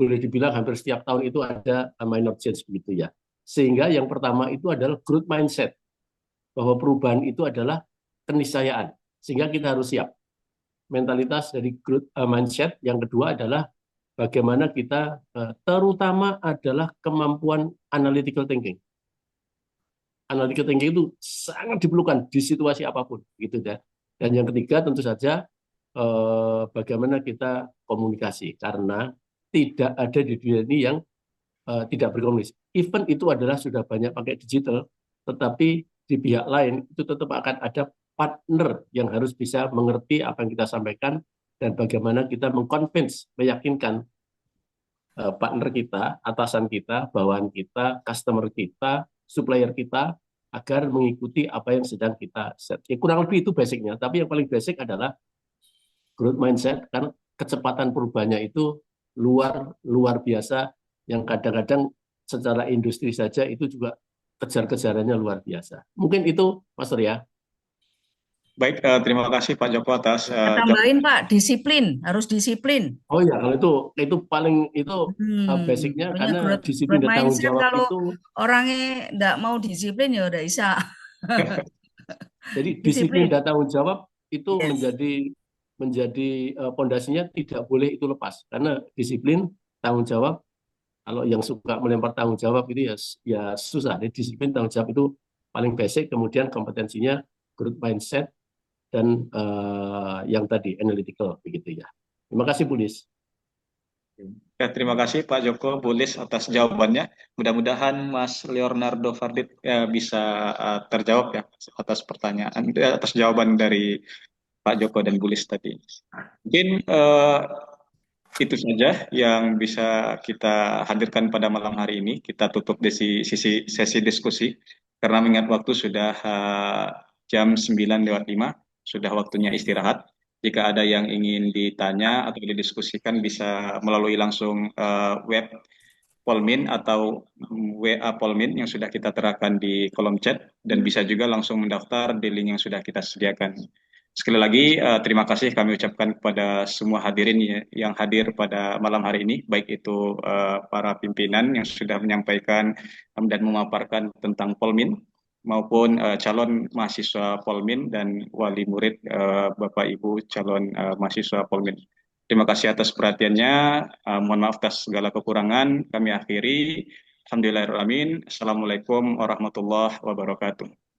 boleh dibilang hampir setiap tahun itu ada minor change begitu ya. Sehingga yang pertama itu adalah growth mindset, bahwa perubahan itu adalah keniscayaan. Sehingga kita harus siap. Mentalitas dari growth mindset. Yang kedua adalah bagaimana kita terutama adalah kemampuan analytical thinking. Analytical thinking itu sangat diperlukan di situasi apapun, gitu ya. Dan yang ketiga tentu saja bagaimana kita komunikasi, karena tidak ada di dunia ini yang tidak berkomunikasi. Even itu adalah sudah banyak pakai digital, tetapi di pihak lain itu tetap akan ada partner yang harus bisa mengerti apa yang kita sampaikan dan bagaimana kita mengconvince, meyakinkan partner kita, atasan kita, bawahan kita, customer kita, supplier kita agar mengikuti apa yang sedang kita set. Ya, kurang lebih itu basicnya, tapi yang paling basic adalah growth mindset, karena kecepatan perubahannya itu luar biasa, yang kadang-kadang secara industri saja itu juga kejar-kejarannya luar biasa. Mungkin itu, Mas Surya. Baik, terima kasih Pak Joko atas Tambahin Pak, disiplin, harus disiplin. Oh ya, kalau itu paling basicnya, karena disiplin dan tanggung jawab kalau itu. Orangnya enggak mau disiplin ya udah bisa. Jadi disiplin dan tanggung jawab itu Yes. menjadi pondasinya, tidak boleh itu lepas, karena disiplin, tanggung jawab. Kalau yang suka melempar tanggung jawab itu ya susah. Jadi disiplin, tanggung jawab itu paling basic. Kemudian kompetensinya growth mindset dan yang tadi analytical begitu ya. Terima kasih Bu Lis. Ya, terima kasih Pak Joko, Bu Lis atas jawabannya. Mudah-mudahan Mas Leonardo Fardit bisa terjawab ya atas pertanyaan, atas jawaban dari Pak Joko dan Bu Lis tadi. Mungkin itu saja yang bisa kita hadirkan pada malam hari ini. Kita tutup sesi diskusi. karena mengingat waktu sudah jam 9:05, sudah waktunya istirahat. Jika ada yang ingin ditanya atau didiskusikan bisa melalui langsung web Polmin atau WA Polmin yang sudah kita terakan di kolom chat, dan bisa juga langsung mendaftar di link yang sudah kita sediakan. Sekali lagi terima kasih kami ucapkan kepada semua hadirin yang hadir pada malam hari ini, baik itu para pimpinan yang sudah menyampaikan dan memaparkan tentang Polmin, maupun calon mahasiswa Polmin dan wali murid Bapak Ibu calon mahasiswa Polmin. Terima kasih atas perhatiannya. Mohon maaf atas segala kekurangan. Kami akhiri. Alhamdulillahirrahmanirrahim. Assalamualaikum warahmatullahi wabarakatuh.